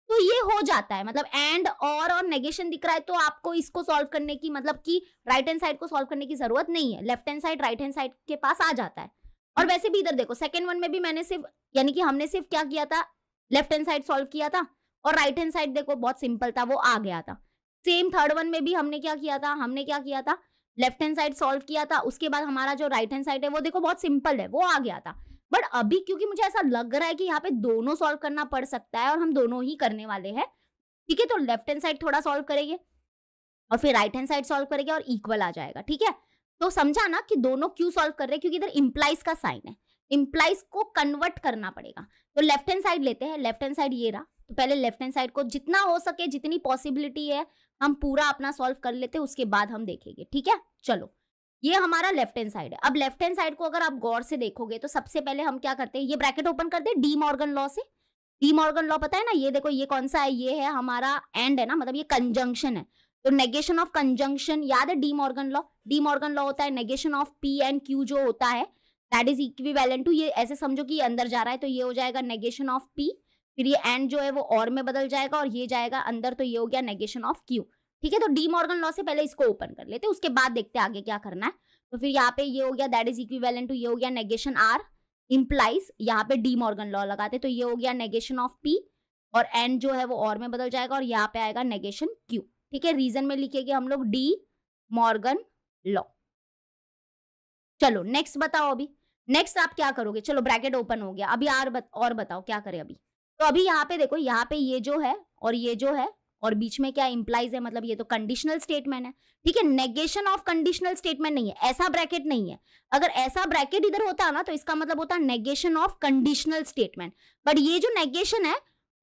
तो ये हो जाता है, मतलब एंड और नेगेशन दिख रहा है, तो आपको इसको सॉल्व करने की, मतलब कि राइट हैंड साइड को सॉल्व करने की जरूरत नहीं है। Left hand side right hand side के पास आ जाता है। और वैसे भी इधर देखो, सेकेंड वन में भी मैंने सिर्फ, यानी कि हमने सिर्फ क्या किया था, लेफ्ट हैंड साइड सॉल्व किया था, और राइट हैंड साइड देखो बहुत सिंपल था, वो आ गया था। सेम थर्ड वन में भी हमने क्या किया था, लेफ्ट हैंड साइड सॉल्व किया था, उसके बाद हमारा जो राइट हैंड साइड है वो देखो बहुत सिंपल है, वो आ गया था। बट अभी क्योंकि मुझे ऐसा लग रहा है कि यहाँ पे दोनों सॉल्व करना पड़ सकता है और हम दोनों ही करने वाले हैं, ठीक है, तो लेफ्ट हैंड साइड थोड़ा सॉल्व करेंगे और फिर राइट हैंड साइड सॉल्व करेंगे और इक्वल आ जाएगा। ठीक है, तो समझा ना कि दोनों क्यों सॉल्व कर रहे हैं? क्योंकि इधर इंप्लाइज का साइन है, इंप्लाइज को कन्वर्ट करना पड़ेगा। तो लेफ्ट हैंड साइड लेते हैं, लेफ्ट हैंड साइड ये रहा, तो पहले लेफ्ट हैंड साइड को जितना हो सके, जितनी पॉसिबिलिटी है, हम पूरा अपना सॉल्व कर लेते हैं, उसके बाद हम देखेंगे। ठीक है, चलो ये हमारा लेफ्ट हैंड साइड है। अब लेफ्ट हैंड साइड को अगर आप गौर से देखोगे तो सबसे पहले हम क्या करते हैं, ये ब्रैकेट ओपन करते हैं डी मॉर्गन लॉ से। डी मॉर्गन लॉ पता है ना, ये देखो ये कौन सा है, ये है हमारा एंड है ना, मतलब ये कंजंक्शन है, तो नेगेशन ऑफ कंजंक्शन याद है De Morgan law. De Morgan law होता है negation of P and Q जो होता है दैट इज इक्विवेलेंट टू, ये ऐसे समझो कि ये अंदर जा रहा है तो ये हो जाएगा नेगेशन ऑफ पी, फिर ये एंड जो है वो और में बदल जाएगा और ये जाएगा अंदर, तो ये हो गया नेगेशन ऑफ क्यू। ठीक है, तो डी मॉर्गन लॉ से पहले इसको ओपन कर लेते, उसके बाद देखते हैं आगे क्या करना है। तो फिर यहाँ पे ये हो गया दैट इज इक्विवेलेंट टू, ये हो गया नेगेशन आर इंप्लाइज, यहाँ पे डी मॉर्गन लॉ लगाते तो ये हो गया नेगेशन ऑफ पी और एंड जो है वो और में बदल जाएगा और यहाँ पे आएगा नेगेशन क्यू। ठीक है, रीजन में लिखेंगे हम लोग डी मॉर्गन लॉ। चलो नेक्स्ट बताओ, अभी नेक्स्ट आप क्या करोगे? चलो ब्रैकेट ओपन हो गया, अभी और बताओ क्या करें अभी। तो अभी यहाँ पे देखो, यहाँ पे ये जो है और ये जो है और बीच में क्या इंप्लाइज है, मतलब ये तो कंडीशनल स्टेटमेंट है। ठीक है, नेगेशन ऑफ कंडीशनल स्टेटमेंट नहीं है, ऐसा ब्रैकेट नहीं है। अगर ऐसा ब्रैकेट इधर होता ना तो इसका मतलब होता negation of conditional statement, but ये जो नेगेशन है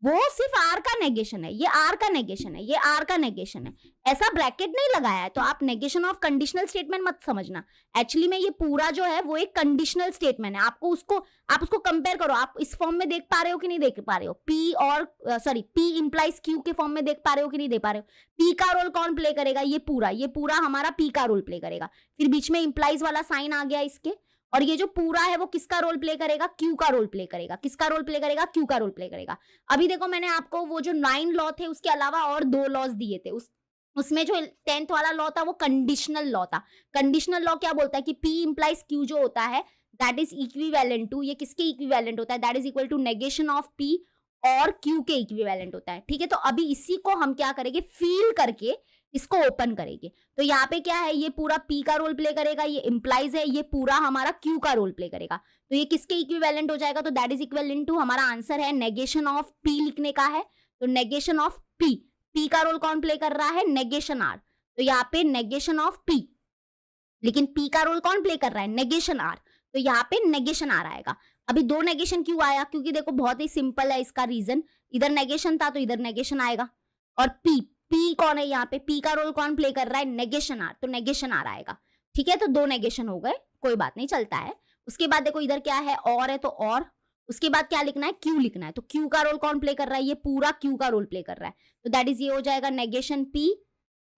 वो सिर्फ आर का नेगेशन है, ये आर का नेगेशन है, ये आर का नेगेशन है, ऐसा ब्रैकेट नहीं लगाया है। तो आप नेगेशन ऑफ कंडीशनल स्टेटमेंट मत समझना, एक्चुअली में ये पूरा जो है वो एक कंडीशनल स्टेटमेंट है। आपको उसको आप उसको कंपेयर करो, आप इस फॉर्म में देख पा रहे हो कि नहीं देख पा रहे हो, पी और सॉरी पी इंप्लाइज क्यू के फॉर्म में देख पा रहे हो कि नहीं देख पा रहे हो। पी का रोल कौन प्ले करेगा, ये पूरा हमारा पी का रोल प्ले करेगा, फिर बीच में इंप्लाइज वाला साइन आ गया इसके, और ये जो पूरा है वो किसका रोल प्ले करेगा, क्यू का रोल प्ले करेगा, किसका रोल प्ले करेगा, क्यू का रोल प्ले करेगा। अभी देखो मैंने आपको वो जो 9 लॉ थे उसके अलावा और 2 लॉज दिए थे, उसमें जो 10th वाला लॉ था वो कंडीशनल लॉ था। कंडीशनल लॉ क्या बोलता है कि P इंप्लाइज Q जो होता है दैट इज इक्विवेलेंट टू, ये किसके इक्विवेलेंट होता है, that is equal to negation of P और Q के इक्विवेलेंट होता है। ठीक है, तो अभी इसी को हम क्या करेंगे, फील करके इसको ओपन करेंगे। तो यहाँ पे क्या है, ये पूरा P का रोल प्ले करेगा, ये इंप्लाइज है, ये पूरा हमारा Q का रोल प्ले करेगा। तो ये किसके इक्विवेलेंट हो जाएगा, तो दैट इज इक्विवेलेंट टू, हमारा आंसर है नेगेशन ऑफ P लिखने का है, तो नेगेशन ऑफ P का रोल कौन प्ले कर रहा है, नेगेशन R, तो यहाँ पे नेगेशन ऑफ P, लेकिन P का रोल कौन प्ले कर रहा है, नेगेशन R, तो यहाँ पे नेगेशन R आएगा। अभी 2 नेगेशन क्यों आया, क्योंकि देखो बहुत ही सिंपल है इसका रीजन, इधर नेगेशन था तो इधर नेगेशन आएगा, और P कौन है यहाँ पे, P का रोल कौन प्ले कर रहा है, नेगेशन R, तो नेगेशन R आएगा। ठीक है, तो 2 नेगेशन हो गए, कोई बात नहीं, चलता है। उसके बाद देखो इधर क्या है, और है तो और, उसके बाद क्या लिखना है, Q लिखना है, तो Q का रोल कौन प्ले कर रहा है, ये पूरा Q का रोल प्ले कर रहा है, तो दैट इज ये हो जाएगा नेगेशन P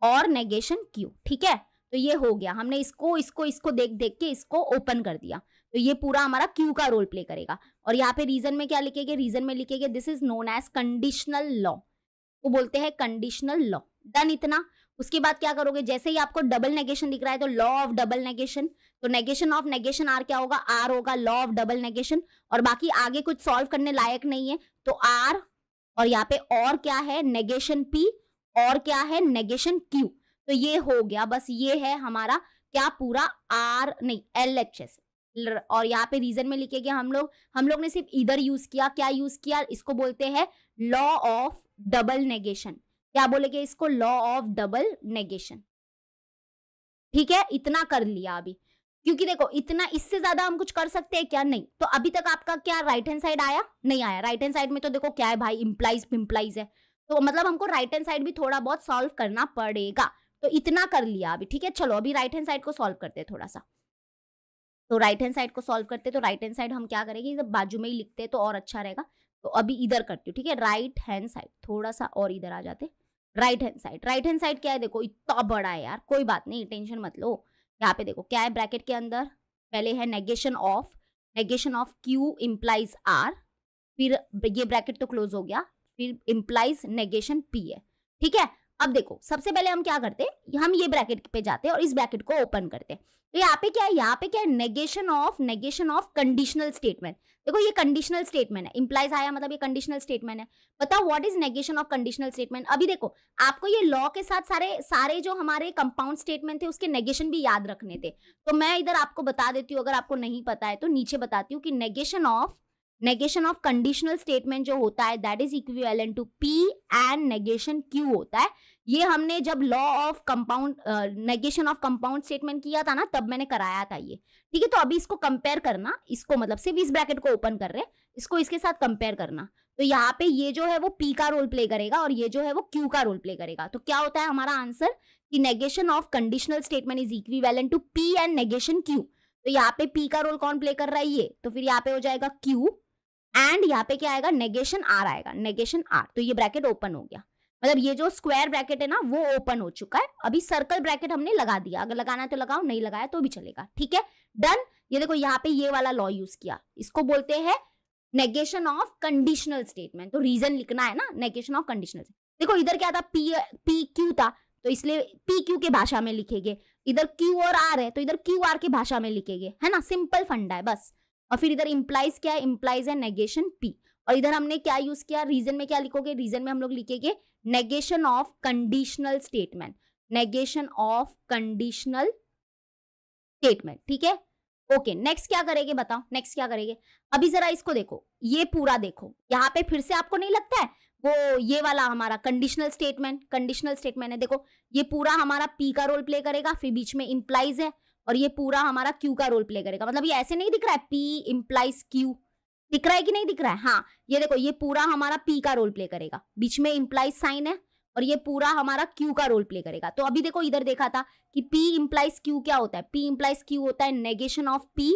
और नेगेशन Q। ठीक है, तो ये हो गया, हमने इसको देख देख के इसको ओपन कर दिया, तो ये पूरा हमारा Q का रोल प्ले करेगा। और यहाँ पे रीजन में क्या लिखेंगे, रीजन में लिखेंगे this is known as conditional law, वो बोलते हैं कंडीशनल लॉ। डन इतना। उसके बाद क्या करोगे, जैसे ही आपको डबल नेगेशन दिख रहा है तो लॉ ऑफ डबल नेगेशन, तो नेगेशन ऑफ नेगेशन आर क्या होगा, आर होगा लॉ ऑफ डबल नेगेशन, और बाकी आगे कुछ सॉल्व करने लायक नहीं है, तो आर, और यहाँ पे और क्या है, नेगेशन पी, और क्या है, नेगेशन क्यू। तो ये हो गया, बस ये है हमारा क्या, पूरा आर नहीं LHS। और यहाँ पे रीजन में लिखेंगे हम लोग ने सिर्फ इधर यूज किया, क्या यूज किया, इसको बोलते हैं लॉ ऑफ डबल नेगेशन। क्या बोलेंगे इसको, लॉ ऑफ डबल नेगेशन। ठीक है, इतना कर लिया अभी, क्योंकि देखो इतना, इससे ज्यादा हम कुछ कर सकते हैं क्या, नहीं। तो अभी तक आपका क्या राइट हैंड साइड आया, नहीं आया। राइट हैंड साइड में तो देखो क्या है भाई, इंप्लाइज है, तो मतलब हमको राइट हैंड साइड भी थोड़ा बहुत सॉल्व करना पड़ेगा। तो इतना कर लिया अभी। ठीक है, चलो अभी राइट हैंड साइड को सॉल्व करते हैं थोड़ा सा। तो राइट हैंड साइड को सॉल्व करते, तो राइट हैंड साइड हम क्या करेंगे, जब बाजू में ही लिखते तो और अच्छा रहेगा। तो अभी इधर करती हूँ। ठीक है, राइट हैंड साइड थोड़ा सा और इधर आ जाते। राइट हैंड साइड क्या है, देखो इतना बड़ा है यार, कोई बात नहीं, टेंशन मत लो। यहाँ पे देखो क्या है, ब्रैकेट के अंदर पहले है negation of Q implies R, फिर ये ब्रैकेट तो क्लोज हो गया, फिर इंप्लाइज नेगेशन पी है। ठीक है, अब देखो सबसे पहले हम क्या करते हैं, हम ये ब्रैकेट पे जाते हैं और इस ब्रैकेट को ओपन करते हैं। तो यहाँ पे क्या है, नेगेशन ऑफ कंडीशनल स्टेटमेंट। देखो ये कंडीशनल स्टेटमेंट है, इंप्लाइज आया मतलब ये कंडीशनल स्टेटमेंट है। बताओ what is negation of conditional statement. अभी देखो आपको ये लॉ के साथ सारे जो हमारे कंपाउंड स्टेटमेंट थे उसके नेगेशन भी याद रखने थे, तो मैं इधर आपको बता देती हूँ, अगर आपको नहीं पता है तो नीचे बताती हूँ कि नेगेशन ऑफ कंडीशनल स्टेटमेंट जो होता है that is equivalent to P and negation Q होता है। ये हमने जब law of compound negation of compound statement किया था ना, तब मैंने कराया था ये। ठीक है, तो अभी इसको कंपेयर करना, इसको मतलब सिर्फ इस ब्रैकेट को ओपन कर रहे हैं, इसको इसके साथ कंपेयर करना। तो यहाँ पे ये जो है वो P का रोल प्ले करेगा और ये जो है वो Q का रोल प्ले करेगा। तो क्या होता है हमारा आंसर कि negation of conditional statement is equivalent to P and negation Q। तो यहाँ पे P का रोल कौन प्ले कर रहा है, ये, तो फिर यहाँ पे हो जाएगा Q एंड यहाँ पे क्या आएगा, नेगेशन R आएगा, नेगेशन R। तो ये ब्रैकेट ओपन हो गया, मतलब ये जो स्क्वायर ब्रैकेट है ना वो ओपन हो चुका है। अभी सर्कल ब्रैकेट हमने लगा दिया, अगर लगाना है तो लगाओ, नहीं लगाया तो भी चलेगा। ठीक है, डन। ये देखो यहाँ पे ये वाला लॉ यूज किया, इसको बोलते हैं नेगेशन ऑफ कंडीशनल स्टेटमेंट। तो रीजन लिखना है ना, नेगेशन ऑफ कंडीशनल। देखो इधर क्या था, पी क्यू था, तो इसलिए पी क्यू के भाषा में लिखेंगे। इधर क्यू और आर है तो इधर क्यू आर की भाषा में लिखेंगे, है ना, सिंपल फंडा है बस। और फिर इधर इंप्लाइज क्या है, इंप्लाइज है नेगेशन पी। और इधर हमने क्या यूज किया, रीजन में क्या लिखोगे, रीजन में हम लोग लिखेंगे negation of conditional statement, negation of conditional statement. ठीक है, ओके। नेक्स्ट क्या करेंगे, बताओ नेक्स्ट क्या करेंगे। अभी जरा इसको देखो, ये पूरा देखो, यहाँ पे फिर से आपको नहीं लगता है वो ये वाला हमारा कंडीशनल स्टेटमेंट है। देखो ये पूरा हमारा पी का रोल प्ले करेगा, फिर बीच में इंप्लाइज है, और ये पूरा हमारा क्यू का रोल प्ले करेगा। मतलब ये ऐसे नहीं दिख रहा है पी इंप्लाइज क्यू, दिख रहा है कि नहीं दिख रहा है? हाँ, ये देखो ये पूरा हमारा P का रोल प्ले करेगा, बीच में इम्प्लाइज साइन है और ये पूरा हमारा Q का रोल प्ले करेगा। तो अभी देखो इधर देखा था कि P इम्प्लाइज Q क्या होता है? P इम्प्लाइज Q होता है नेगेशन ऑफ P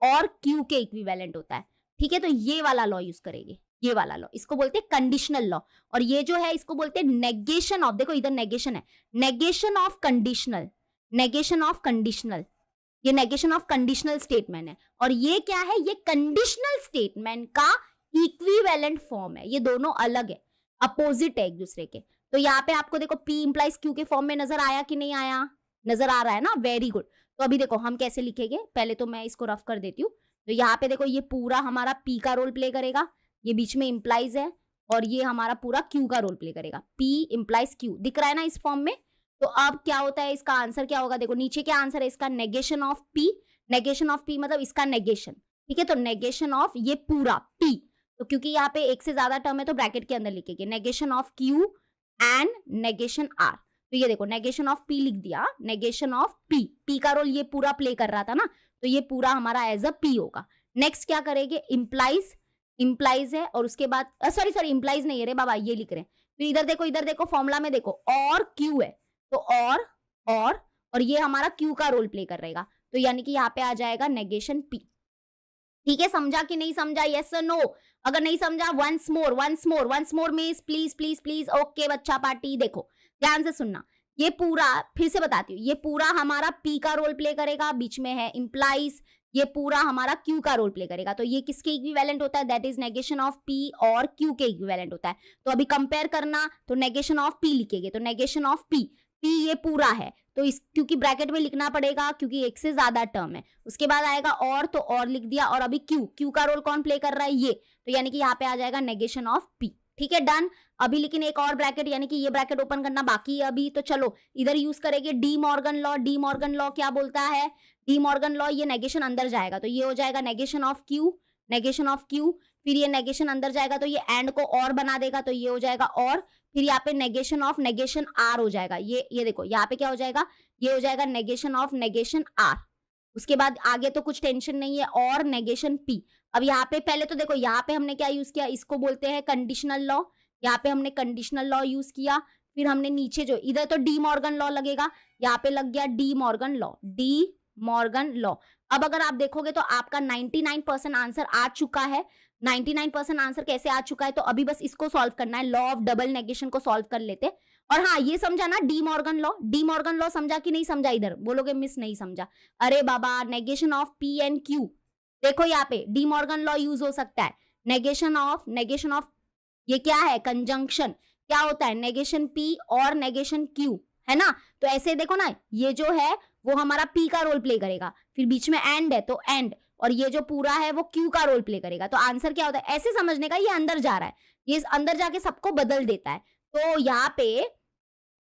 और Q के इक्विवेलेंट होता है। ठीक है, तो ये वाला लॉ यूज करेंगे, ये वाला लॉ, इसको बोलते हैं कंडीशनल लॉ। और ये जो है इसको बोलते हैं नेगेशन ऑफ, देखो इधर नेगेशन है, negation of conditional, negation of conditional, ये नेगेशन ऑफ कंडीशनल स्टेटमेंट है। और ये क्या है? ये कंडीशनल स्टेटमेंट का इक्विवेलेंट फॉर्म है। ये दोनों अलग है, अपोजिट है एक दूसरे के। तो यहाँ पे आपको देखो P इंप्लाइज Q के फॉर्म में नजर आया कि नहीं आया? नजर आ रहा है ना, वेरी गुड। तो अभी देखो हम कैसे लिखेंगे, पहले तो मैं इसको रफ कर देती हूँ। तो यहाँ पे देखो ये पूरा हमारा P का रोल प्ले करेगा, ये बीच में इंप्लाइज है और ये हमारा पूरा Q का रोल प्ले करेगा। P इंप्लाइज Q दिख रहा है ना इस फॉर्म में। तो अब क्या होता है, इसका आंसर क्या होगा? देखो नीचे क्या आंसर है इसका, negation of P, negation of P मतलब इसका नेगेशन। ठीक है, तो नेगेशन ऑफ ये पूरा P, तो क्योंकि यहाँ पे एक से ज्यादा टर्म है तो ब्रैकेट के अंदर लिखेंगे negation of Q and negation R। तो ये देखो नेगेशन ऑफ P लिख दिया, नेगेशन ऑफ P का रोल ये पूरा प्ले कर रहा था ना, तो ये पूरा हमारा एज अ P होगा। नेक्स्ट क्या करेंगे, इंप्लाइज, इंप्लाइज है और उसके बाद सॉरी इंप्लाइज नहीं है रे बाबा, ये लिख रहे हैं। फिर इधर देखो फॉर्मूला में देखो और Q है, तो और ये हमारा Q का रोल प्ले कर रहेगा, तो यानी कि यहाँ पे आ जाएगा नेगेशन P। ठीक है, समझा कि नहीं समझा? यस और नो? अगर नहीं समझा once more miss, please please please. Okay बच्चा पार्टी, देखो ध्यान से सुनना, ये पूरा फिर से बताती हूँ, ये पूरा हमारा P का रोल प्ले करेगा, बीच में है इंप्लाइज, ये पूरा हमारा Q का रोल प्ले करेगा। तो ये किसके इक्विवेलेंट होता है? That is negation of P और Q के इक्विवेलेंट होता है। तो अभी कंपेयर करना, तो नेगेशन ऑफ P लिखेंगे, तो नेगेशन ऑफ P ये पूरा है, तो इस क्योंकि ब्रैकेट में लिखना पड़ेगा क्योंकि एक से ज्यादा टर्म है। उसके बाद आएगा और, तो और लिख दिया, और अभी Q का रोल कौन प्ले कर रहा है? ये, तो यानी कि यहाँ पे आ जाएगा नेगेशन ऑफ P। ठीक है, डन। अभी लेकिन एक और ब्रैकेट, यानी कि ये ब्रैकेट ओपन करना बाकी है अभी, तो चलो इधर यूज करेंगे De Morgan law. De Morgan law क्या बोलता है? डी मॉर्गन लॉ, ये नेगेशन अंदर जाएगा तो ये हो जाएगा negation of Q, negation of Q, फिर ये नेगेशन अंदर जाएगा तो ये एंड को और बना देगा, तो ये हो जाएगा और, फिर यहाँ पे नेगेशन ऑफ नेगेशन R हो जाएगा। ये देखो यहाँ पे क्या हो जाएगा, ये हो जाएगा नेगेशन ऑफ नेगेशन R। उसके बाद आगे तो कुछ टेंशन नहीं है, और नेगेशन P। अब यहाँ पे पहले तो देखो यहाँ पे हमने क्या यूज किया, इसको बोलते हैं कंडीशनल लॉ। यहाँ पे हमने कंडीशनल लॉ यूज किया, फिर हमने नीचे जो इधर तो डी मॉर्गन लॉ लगेगा, यहाँ पे लग गया De Morgan law, De Morgan law. अब अगर आप देखोगे तो आपका 99% आंसर आ चुका है। 99% आंसर कैसे आ चुका है, तो अभी बस इसको सॉल्व करना है, लॉ ऑफ डबल नेगेशन को सॉल्व कर लेते। और हाँ, ये समझा ना De Morgan law? De Morgan law समझा कि नहीं समझा? इधर बोलोगे मिस नहीं समझा। अरे बाबा, negation of P and Q, देखो यहाँ पे डी मॉर्गन लॉ यूज हो सकता है। नेगेशन ऑफ ये क्या है? कंजंक्शन। क्या होता है? नेगेशन P और नेगेशन Q, है ना? तो ऐसे देखो ना, ये जो है वो हमारा P का रोल प्ले करेगा, फिर बीच में एंड है तो एंड, और ये जो पूरा है वो Q का रोल प्ले करेगा। तो आंसर क्या होता है? ऐसे समझने का, ये अंदर जा रहा है, ये अंदर जाके सबको बदल देता है। तो यहाँ पे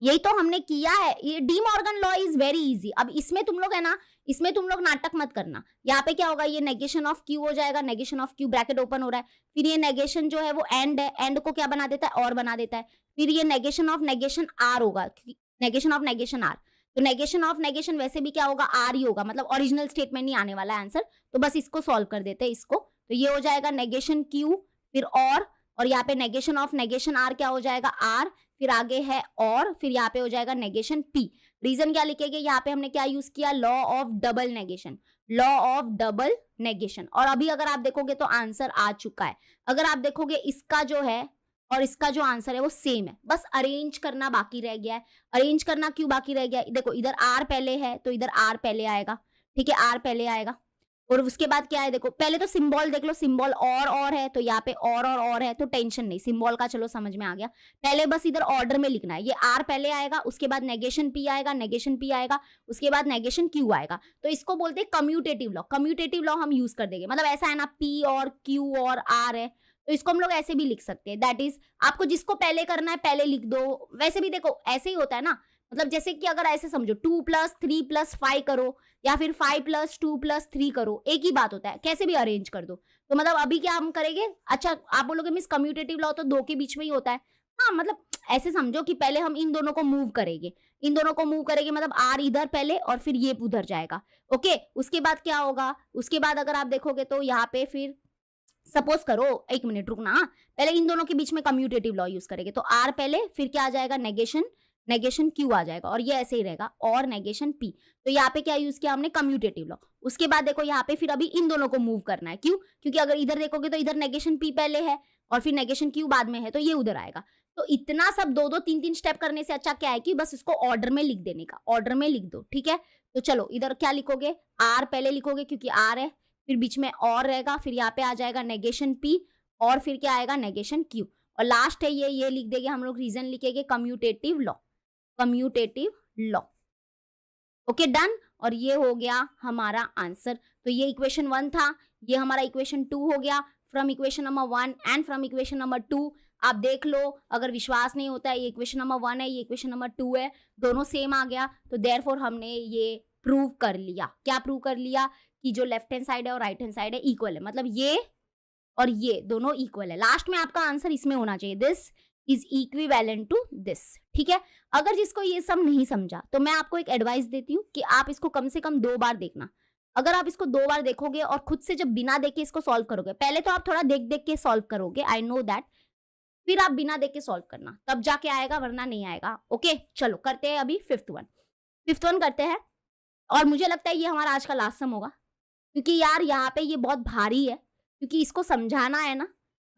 यही तो हमने किया है। ये De Morgan law is very easy. अब इसमें तुम लोग है ना, इसमें तुम लोग नाटक मत करना। यहाँ पे क्या होगा, ये नेगेशन ऑफ Q हो जाएगा, negation of Q bracket open हो रहा है, फिर ये नेगेशन जो है वो एंड है, एंड को क्या बना देता है? और बना देता है। फिर ये नेगेशन ऑफ नेगेशन R होगा, नेगेशन ऑफ नेगेशन R। तो नेगेशन ऑफ नेगेशन वैसे भी क्या होगा? R ही होगा, मतलब ओरिजिनल स्टेटमेंट नहीं आने वाला है आंसर। तो बस इसको सॉल्व कर देते हैं इसको, तो ये हो जाएगा नेगेशन Q, फिर और यहाँ पे नेगेशन ऑफ नेगेशन R क्या हो जाएगा? R, फिर आगे है और, फिर यहाँ पे हो जाएगा नेगेशन P। रीजन क्या लिखेंगे? यहाँ पे हमने क्या यूज किया? Law of double negation, law of double negation. और अभी अगर आप देखोगे तो आंसर आ चुका है। अगर आप देखोगे इसका जो है और इसका जो आंसर है वो सेम है, बस अरेंज करना बाकी रह गया है। अरेंज करना क्यों बाकी रह गया? देखो इधर R पहले है तो इधर R पहले आएगा, ठीक है, R पहले आएगा। और उसके बाद क्या है, देखो पहले तो सिंबल देख लो, सिंबल और है, तो यहाँ पे और है, तो टेंशन नहीं, सिंबल का चलो समझ में आ गया। पहले बस इधर ऑर्डर में लिखना है, ये R पहले आएगा, उसके बाद नेगेशन P आएगा, नेगेशन P आएगा, उसके बाद नेगेशन Q आएगा। तो इसको बोलते हैं कम्यूटेटिव लॉ। कम्यूटेटिव लॉ हम यूज कर देंगे, मतलब ऐसा है ना, P और Q और R है, तो इसको हम लोग ऐसे भी लिख सकते हैं। दैट इज आपको जिसको पहले करना है पहले लिख दो। वैसे भी देखो ऐसे ही होता है ना, मतलब जैसे कि अगर ऐसे समझो 2 + 3 + 5 करो, या फिर 5 + 2 + 3 करो, एक ही बात होता है, कैसे भी अरेंज कर दो। तो मतलब अभी क्या हम करेंगे? अच्छा आप बोलोगे मिस कम्यूटेटिव लॉ तो दो के बीच में ही होता है। हाँ, मतलब ऐसे समझो कि पहले हम इन दोनों को मूव करेंगे, इन दोनों को मूव करेंगे, मतलब R इधर पहले और फिर ये उधर जाएगा। ओके, उसके बाद क्या होगा? उसके बाद अगर आप देखोगे तो यहाँ पे फिर सपोज करो, एक मिनट रुकना, पहले इन दोनों के बीच में कम्यूटेटिव लॉ यूज करेंगे, तो आर पहले, फिर क्या आ जाएगा, नेगेशन, नेगेशन क्यू आ जाएगा, और ये ऐसे ही रहेगा, और नेगेशन पी। तो यहाँ पे क्या यूज किया हमने, कम्यूटेटिव लॉ। उसके बाद देखो यहाँ पे फिर अभी इन दोनों को मूव करना है, क्यों, क्योंकि अगर इधर देखोगे तो इधर नेगेशन पी पहले है और फिर नेगेशन क्यू बाद में है, तो ये उधर आएगा। तो इतना सब 2-2 3-3 स्टेप करने से अच्छा क्या है कि बस इसको ऑर्डर में लिख देने का, ऑर्डर में लिख दो, ठीक है। तो चलो इधर क्या लिखोगे, आर पहले लिखोगे क्योंकि आर है, फिर बीच में और रहेगा, फिर यहाँ पे आ जाएगा नेगेशन पी, और फिर क्या आएगा, नेगेशन क्यू, और लास्ट है ये लिख देंगे हम लोग, रीजन लिखेंगे commutative law, commutative law. Okay done, और ये हो गया हमारा आंसर। तो ये इक्वेशन 1 था, ये हमारा इक्वेशन 2 हो गया, from equation number 1 and from equation number 2। आप देख लो, अगर विश्वास नहीं होता है, ये इक्वेशन नंबर 1 है, ये इक्वेशन नंबर 2 है, दोनों सेम आ गया, तो देयरफॉर हमने ये प्रूव कर लिया। क्या प्रूव कर लिया, कि जो लेफ्ट हैंड साइड है और राइट हैंड साइड है इक्वल है, मतलब ये और ये दोनों इक्वल है। लास्ट में आपका आंसर इसमें होना चाहिए, this is equivalent to this, ठीक है। अगर जिसको ये सब नहीं समझा, तो मैं आपको एक एडवाइस देती हूँ कि आप इसको कम से कम 2 बार देखना। अगर आप इसको 2 बार देखोगे और खुद से जब बिना देखे इसको सॉल्व करोगे, पहले तो आप थोड़ा देख देख के सॉल्व करोगे, आई नो दैट, फिर आप बिना देख के सॉल्व करना, तब जाके आएगा, वरना नहीं आएगा। ओके चलो करते हैं अभी फिफ्थ वन करते हैं, और मुझे लगता है ये हमारा आज का लास्ट सम होगा, क्योंकि यार यहाँ पे ये बहुत भारी है, क्योंकि इसको समझाना है ना,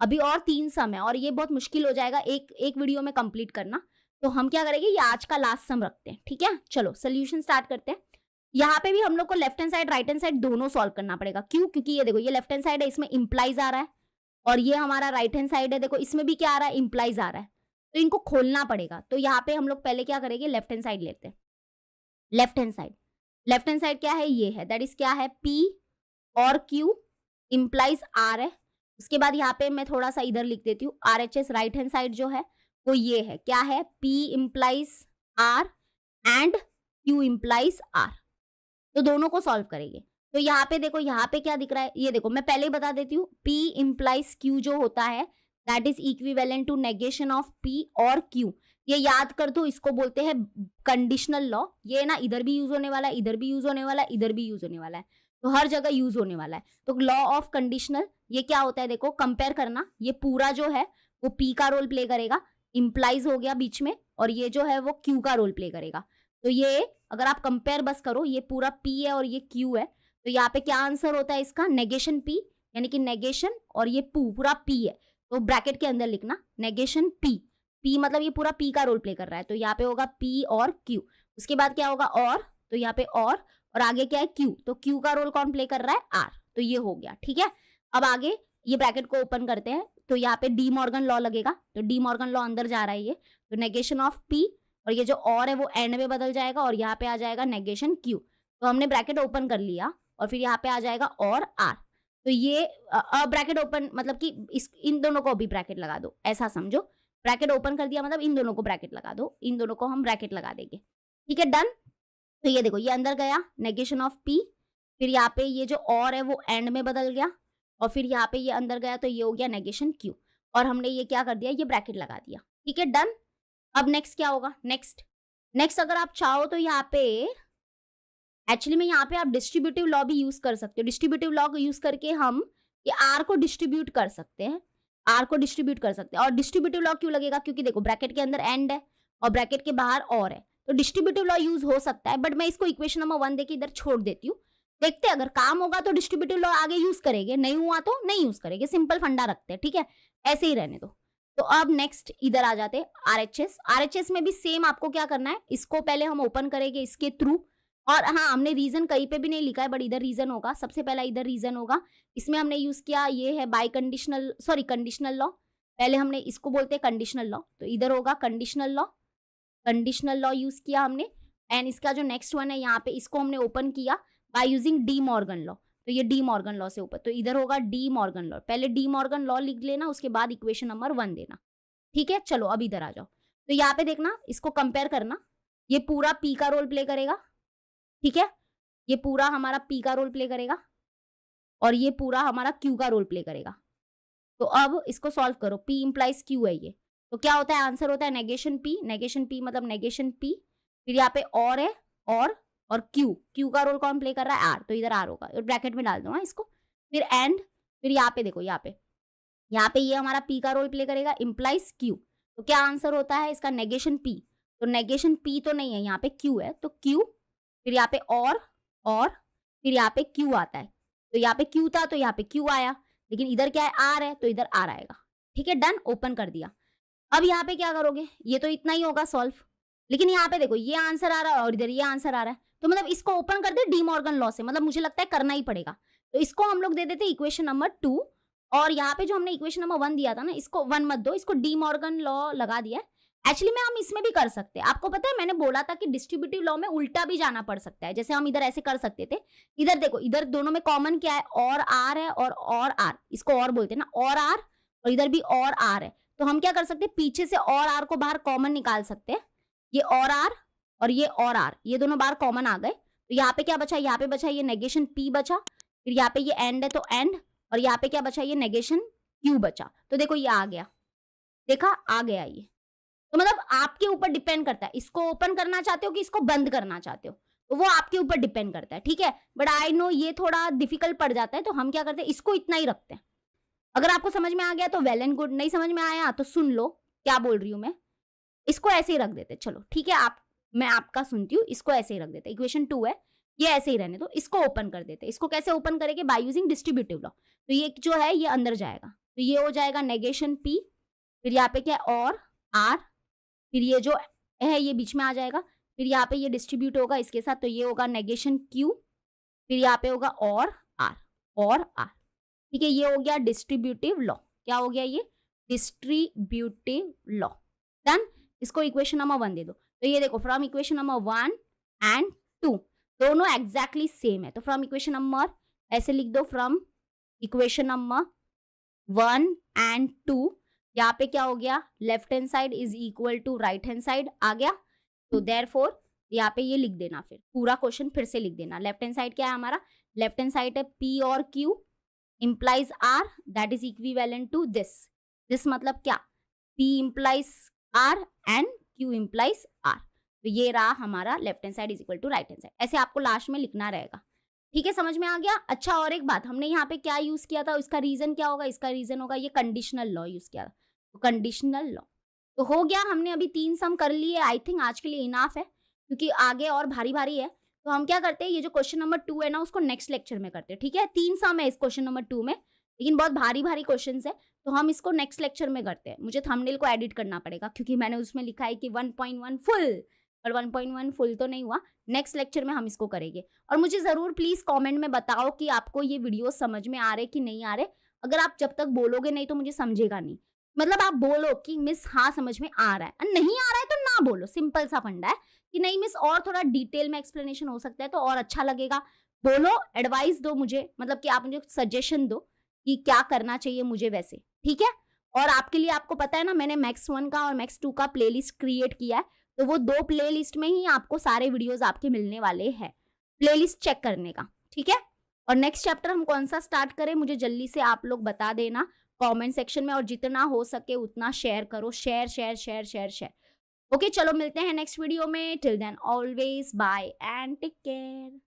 अभी और 3 सम है और ये बहुत मुश्किल हो जाएगा एक वीडियो में कंप्लीट करना। तो हम क्या करेंगे, ये आज का लास्ट सम रखते हैं, ठीक है। चलो सोल्यूशन स्टार्ट करते हैं। यहाँ पे भी हम लोग को left hand side right hand side दोनों सॉल्व करना पड़ेगा, क्यों, क्योंकि ये देखो ये लेफ्ट हैंड साइड है, इसमें इंप्लाइज आ रहा है, और ये हमारा राइट हैंड साइड है, देखो इसमें भी क्या आ रहा है, इंप्लाइज आ रहा है, तो इनको खोलना पड़ेगा। तो यहाँ पे हम लोग पहले क्या करेंगे, लेफ्ट हैंड साइड लेते हैं। लेफ्ट हैंड साइड क्या है, ये है, दैट इज क्या है, P और Q इंप्लाइज R है। उसके बाद यहाँ पे मैं थोड़ा सा इधर लिख देती हूँ, RHS राइट हैंड साइड जो है वो ये है, क्या है, P implies R and Q implies R। तो दोनों को सॉल्व करेंगे। तो यहाँ पे देखो, यहाँ पे क्या दिख रहा है, ये देखो मैं पहले ही बता देती हूँ, P इंप्लाइज Q जो होता है that is equivalent to negation of P और Q। ये याद कर दो, इसको बोलते हैं कंडीशनल लॉ। ये ना इधर भी यूज होने वाला है, इधर भी यूज होने वाला है, इधर भी यूज होने वाला है, तो हर जगह यूज होने वाला है। तो लॉ ऑफ कंडीशनल ये क्या होता है, देखो कंपेयर करना, ये पूरा जो है वो P का रोल प्ले करेगा, इंप्लाइज हो गया बीच में, और ये जो है वो Q का रोल प्ले करेगा। तो ये अगर आप कंपेयर बस करो, ये पूरा P है और ये Q है, तो यहाँ पे क्या आंसर होता है इसका, नेगेशन P, यानी कि नेगेशन, और ये पूरा P है, तो ब्रैकेट के अंदर लिखना नेगेशन P। P मतलब ये पूरा P का रोल प्ले कर रहा है, तो यहाँ पे होगा P और Q। उसके बाद क्या होगा, और, तो यहाँ पे और आगे क्या है, Q, तो Q का रोल कौन प्ले कर रहा है, R। तो ये हो गया, ठीक है। अब आगे ये ब्रैकेट को ओपन करते हैं, तो यहाँ पे डी मॉर्गन लॉ लगेगा, तो डी मॉर्गन लॉ अंदर जा रहा है ये, तो नेगेशन ऑफ P, और ये जो और है वो एंड में बदल जाएगा, और यहाँ पे आ जाएगा नेगेशन Q। तो हमने ब्रैकेट ओपन कर लिया, और फिर यहाँ पे आ जाएगा और R। तो ये ब्रैकेट ओपन मतलब कि इन दोनों को भी ब्रैकेट लगा दो, ऐसा समझो, ब्रैकेट ओपन कर दिया मतलब इन दोनों को ब्रैकेट लगा दो, इन दोनों को हम ब्रैकेट लगा देंगे, ठीक है, डन। तो ये देखो ये अंदर गया नेगेशन ऑफ P, फिर यहाँ पे ये जो और है वो एंड में बदल गया, और फिर यहाँ पे ये अंदर गया, तो ये हो गया नेगेशन Q, और हमने ये क्या कर दिया, ये ब्रैकेट लगा दिया, ठीक है, डन। अब नेक्स्ट क्या होगा, नेक्स्ट अगर आप चाहो तो यहाँ पे एक्चुअली में यहाँ पे आप डिस्ट्रीब्यूटिव लॉ भी यूज कर सकते हो। डिस्ट्रीब्यूटिव लॉ को यूज करके हम ये R को डिस्ट्रीब्यूट कर सकते हैं, R को डिस्ट्रीब्यूट कर सकते हैं। और डिस्ट्रीब्यूटिव लॉ क्यों लगेगा, क्योंकि देखो ब्रैकेट के अंदर एंड है और ब्रैकेट के बाहर और है, तो डिस्ट्रीब्यूटिव लॉ यूज हो सकता है, बट मैं इसको इक्वेशन नंबर 1 देके इधर छोड़ देती हूँ। देखते हैं अगर काम होगा तो डिस्ट्रीब्यूटिव लॉ आगे यूज करेंगे, नहीं हुआ तो नहीं यूज करेंगे, सिंपल फंडा रखते हैं, ठीक है, ऐसे ही रहने दो। तो अब नेक्स्ट इधर आ जाते RHS में भी सेम आपको क्या करना है, इसको पहले हम ओपन करेंगे इसके थ्रू, और हाँ हमने रीजन कहीं पे भी नहीं लिखा है, बट इधर रीजन होगा, सबसे पहला इधर रीजन होगा, इसमें हमने यूज किया ये है कंडीशनल लॉ, पहले हमने इसको बोलते हैं कंडीशनल लॉ, तो इधर होगा कंडीशनल लॉ यूज किया हमने। एंड इसका जो नेक्स्ट वन है यहाँ पे इसको हमने ओपन किया by using De Morgan law, तो ये डी मॉर्गन लॉ से ऊपर, तो इधर होगा डी मॉर्गन लॉ, पहले डी मॉर्गन लॉ लिख लेना, उसके बाद इक्वेशन नंबर 1 देना, ठीक है। चलो अब इधर आ जाओ, तो यहाँ पे देखना, इसको कंपेयर करना, ये पूरा P का रोल प्ले करेगा, ठीक है, ये पूरा हमारा P का रोल प्ले करेगा, और ये पूरा हमारा Q का रोल प्ले करेगा। तो अब इसको सॉल्व करो, P इंप्लाइज Q है ये, तो क्या होता है, आंसर होता है नेगेशन P मतलब नेगेशन P, फिर यहाँ पे और है और Q का रोल कौन प्ले कर रहा है, R, तो इधर R होगा, ब्रैकेट में डाल दो इसको, फिर एंड फिर यहाँ पे देखो, यहाँ पे ये हमारा P का रोल प्ले करेगा, इम्प्लाइज Q। तो क्या आंसर होता है इसका? Negation P। तो नेगेशन P तो नहीं है, यहाँ पे Q है, तो Q, फिर यहाँ पे और फिर यहाँ पे Q आता है। तो यहाँ पे Q था तो यहाँ पे Q आया, लेकिन इधर क्या है? R है, तो इधर R आएगा। ठीक है, डन, ओपन कर दिया। अब यहाँ पे क्या करोगे? ये तो इतना ही होगा सॉल्व, लेकिन यहाँ पे देखो ये आंसर आ रहा है और इधर ये आंसर आ रहा है, तो मतलब इसको ओपन कर दे डी मॉर्गन लॉ से, मतलब मुझे लगता है करना ही पड़ेगा। तो इसको हम लोग दे देते इक्वेशन नंबर 2, और यहाँ पे जो हमने इक्वेशन नंबर 1 दिया था ना, इसको 1 मत दो, इसको डी मॉर्गन लॉ लगा दिया है। एक्चुअली में हम इसमें भी कर सकते हैं, आपको पता है मैंने बोला था कि डिस्ट्रीब्यूटिव लॉ में उल्टा भी जाना पड़ सकता है, जैसे हम इधर ऐसे कर सकते थे। इधर देखो, इधर दोनों में कॉमन क्या है? और आर है और आर, इसको और बोलते हैं ना, और आर, और इधर भी और आर है। तो हम क्या कर सकते हैं? पीछे से और आर को बाहर कॉमन निकाल सकते हैं। ये और आर और ये और आर, ये दोनों बाहर कॉमन आ गए, तो यहाँ पे क्या बचा? यहाँ पे बचा ये नेगेशन P बचा, फिर यहाँ पे ये एंड है तो एंड, और यहाँ पे क्या बचा? ये नेगेशन Q बचा। तो देखो ये आ गया, देखा, आ गया ये। तो मतलब आपके ऊपर डिपेंड करता है, इसको ओपन करना चाहते हो कि इसको बंद करना चाहते हो, तो वो आपके ऊपर डिपेंड करता है। ठीक है, बट आई नो ये थोड़ा डिफिकल्ट पड़ जाता है, तो हम क्या करते हैं, इसको इतना ही रखते हैं। अगर आपको समझ में आ गया तो वेल एंड गुड, नहीं समझ में आया तो सुन लो क्या बोल रही हूं मैं, इसको ऐसे ही रख देते। चलो ठीक है, मैं आपका सुनती हूँ, इसको ऐसे ही रख देते। इक्वेशन 2 है, ये ऐसे ही रहने दो, इसको ओपन कर देते। इसको कैसे ओपन करेंगे? By using distributive law. तो ये जो है ये अंदर जाएगा, तो ये हो जाएगा नेगेशन P, फिर यहाँ पे क्या है? और R, फिर ये जो है ये बीच में आ जाएगा, फिर यहाँ पे ये डिस्ट्रीब्यूट होगा इसके साथ, तो ये होगा नेगेशन Q, फिर यहाँ पे होगा और R। ठीक है, ये हो गया डिस्ट्रीब्यूटिव लॉ। क्या हो गया ये? Distributive law. डन, इसको इक्वेशन नंबर 1 दे दो। तो ये देखो, फ्रॉम इक्वेशन नंबर 1 एंड 2 दोनों एग्जैक्टली सेम है, तो फ्रॉम इक्वेशन नंबर ऐसे लिख दो, फ्रॉम इक्वेशन नंबर 1 एंड 2, यहाँ पे क्या हो गया? Left hand side is equal to right hand side आ गया, तो देयरफॉर यहाँ पे ये लिख देना, फिर पूरा क्वेश्चन फिर से लिख देना। लेफ्ट हैंड साइड क्या है हमारा? लेफ्ट हैंड साइड है P और Q implies R that is equivalent to this मतलब क्या? P implies R and Q implies R। तो ये रहा हमारा left hand side is equal to right hand side, ऐसे आपको लास्ट में लिखना रहेगा। ठीक है, समझ में आ गया? अच्छा, और एक बात, हमने यहाँ पे क्या यूज किया था, इसका रीजन क्या होगा? इसका रीजन होगा ये कंडीशनल लॉ यूज किया था, तो कंडीशनल लॉ। तो हो गया, हमने अभी 3 सम कर लिए, आई थिंक आज के लिए इनाफ है, क्योंकि आगे और भारी भारी है। तो हम क्या करते हैं, ये जो क्वेश्चन नंबर 2 है ना, उसको नेक्स्ट लेक्चर में करते हैं। ठीक है, 3 सम है इस क्वेश्चन नंबर 2 में, लेकिन बहुत भारी भारी क्वेश्चंस है, तो हम इसको नेक्स्ट लेक्चर में करते हैं। मुझे थंबनेल को एडिट करना पड़ेगा, क्योंकि मैंने उसमें लिखा है कि 1.1 फुल, और 1.1 फुल तो नहीं हुआ। नेक्स्ट लेक्चर में हम इसको करेंगे, और मुझे जरूर प्लीज कमेंट में बताओ कि आपको ये वीडियो समझ में आ रहे कि नहीं आ रहे। अगर आप जब तक बोलोगे नहीं तो मुझे समझेगा नहीं, मतलब आप बोलो कि मिस हाँ समझ में आ रहा है, और नहीं आ रहा है तो ना बोलो, सिंपल सा फंडा है कि नहीं मिस और थोड़ा डिटेल में एक्सप्लेनेशन हो सकता है तो और अच्छा लगेगा। बोलो, एडवाइस दो मुझे, मतलब कि आप मुझे सजेशन दो कि क्या करना चाहिए मुझे वैसे। ठीक है, और आपके लिए आपको पता है ना, मैंने मैक्स 1 का और मैक्स 2 का प्लेलिस्ट क्रिएट किया है, तो वो 2 प्लेलिस्ट में ही आपको सारे वीडियोस आपके मिलने वाले हैं, प्लेलिस्ट चेक करने का। ठीक है, और नेक्स्ट चैप्टर हम कौन सा स्टार्ट करें मुझे जल्दी से आप लोग बता देना कमेंट सेक्शन में, और जितना हो सके उतना शेयर करो, शेयर। ओके, चलो मिलते हैं नेक्स्ट वीडियो में। Till then always bye and take care.